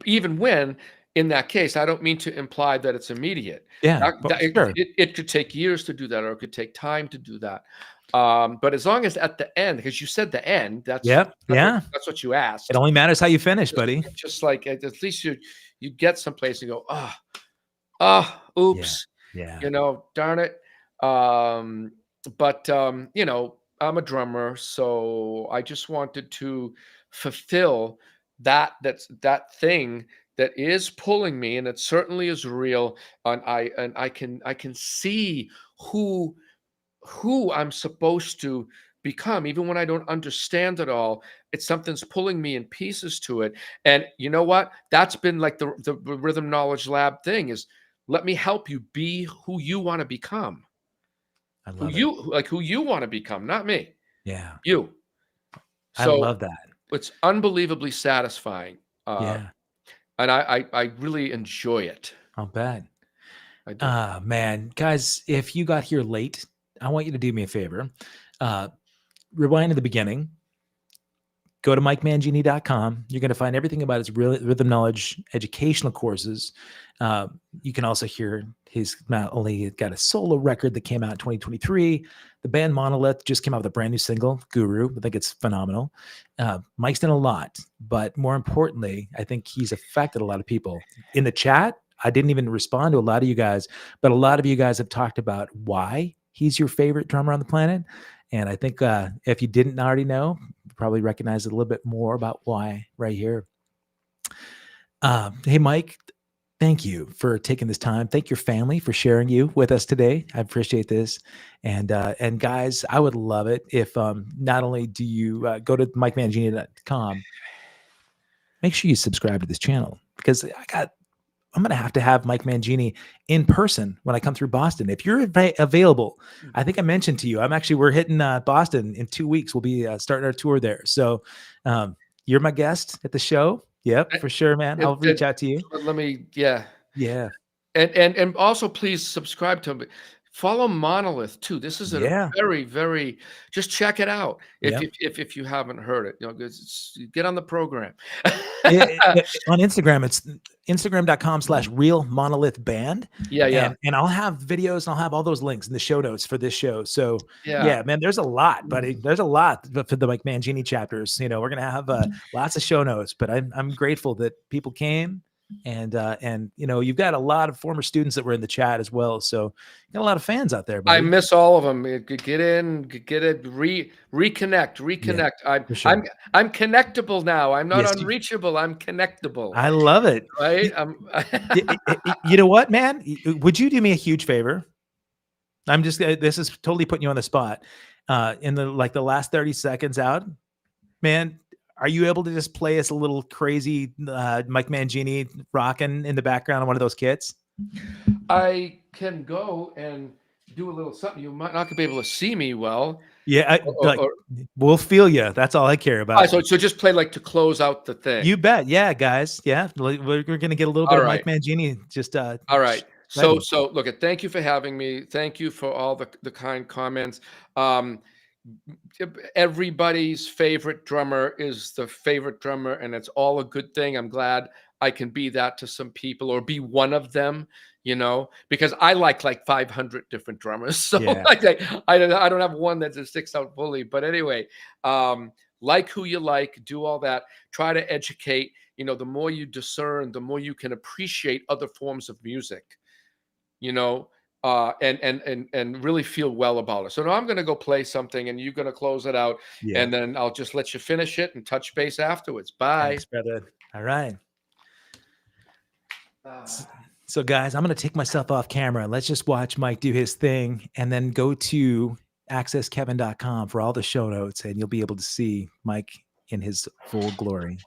Even when in that case, I don't mean to imply that it's immediate. yeah, sure. It could take years to do that, or it could take time to do that. But as long as at the end, because you said the end, Yep. Yeah. that's what you asked. It only matters how you finish, buddy. Just like at least you get someplace and go, oops, Yeah. Darn it. But I'm a drummer, so I just wanted to fulfill that thing that is pulling me, and it certainly is real. And I can see who I'm supposed to become, even when I don't understand it all. It's something's pulling me in pieces to it. And you know what? That's been like the Rhythm Knowledge Lab thing is, let me help you be who you want to become. I love Who you want to become, not me. Yeah. You. I So love that. it's unbelievably satisfying. Yeah. And I really enjoy it. I'll bet. I do. Man, guys, if you got here late, I want you to do me a favor. Rewind to the beginning. Go to MikeMangini.com. You're going to find everything about his rhythm knowledge educational courses. You can also hear he's not only got a solo record that came out in 2023. The band Monolith just came out with a brand new single, Guru. I think it's phenomenal. Mike's done a lot, but more importantly, I think he's affected a lot of people. In the chat, I didn't even respond to a lot of you guys, but a lot of you guys have talked about why he's your favorite drummer on the planet. And I think if you didn't already know, you probably recognize a little bit more about why right here. Hey, Mike, thank you for taking this time. Thank your family for sharing you with us today. I appreciate this. And guys, I would love it if not only do you go to MikeMangini.com, make sure you subscribe to this channel, because I'm going to have Mike Mangini in person when I come through Boston. If you're available, I think I mentioned to you, we're hitting Boston in 2 weeks. We'll be starting our tour there. So you're my guest at the show. Yep, for sure, man. I'll reach out to you. Yeah. And also please subscribe to me. Follow Monolith too. This is a very, very, just check it out. If you haven't heard it, get on the program. On Instagram, it's Instagram.com/real monolith band. Yeah. And I'll have videos and I'll have all those links in the show notes for this show. So yeah, man, there's a lot, buddy. There's a lot for the Mike Mangini chapters. We're going to have lots of show notes, but I'm grateful that people came. And you've got a lot of former students that were in the chat as well. So you got a lot of fans out there, buddy. I miss all of them. Get in, reconnect. Sure. I'm connectable now. I'm not unreachable. I'm connectable. I love it. Right? You know what, man? Would you do me a huge favor? This is totally putting you on the spot. In the last 30 seconds out, man, are you able to just play us a little crazy Mike Mangini rocking in the background on one of those kits? I can go and do a little something. You might not be able to see me well. Yeah, we'll feel you. That's all I care about. So just play to close out the thing. You bet. Yeah, guys. Yeah, we're going to get a little bit of Mike Mangini. Just all right. So look, thank you for having me. Thank you for all the kind comments. Everybody's favorite drummer is the favorite drummer, and it's all a good thing. I'm glad I can be that to some people, or be one of them, because I like 500 different drummers. So I don't have one that just sticks out fully. But anyway, like who you like, do all that. Try to educate. The more you discern, the more you can appreciate other forms of music. and really feel well about it. So now I'm going to go play something, and you're going to close it out, Yeah. and then I'll just let you finish it and touch base afterwards. Bye. Thanks, brother. All right. So guys, I'm going to take myself off camera. Let's just watch Mike do his thing, and then go to accesskevin.com for all the show notes, and you'll be able to see Mike in his full glory.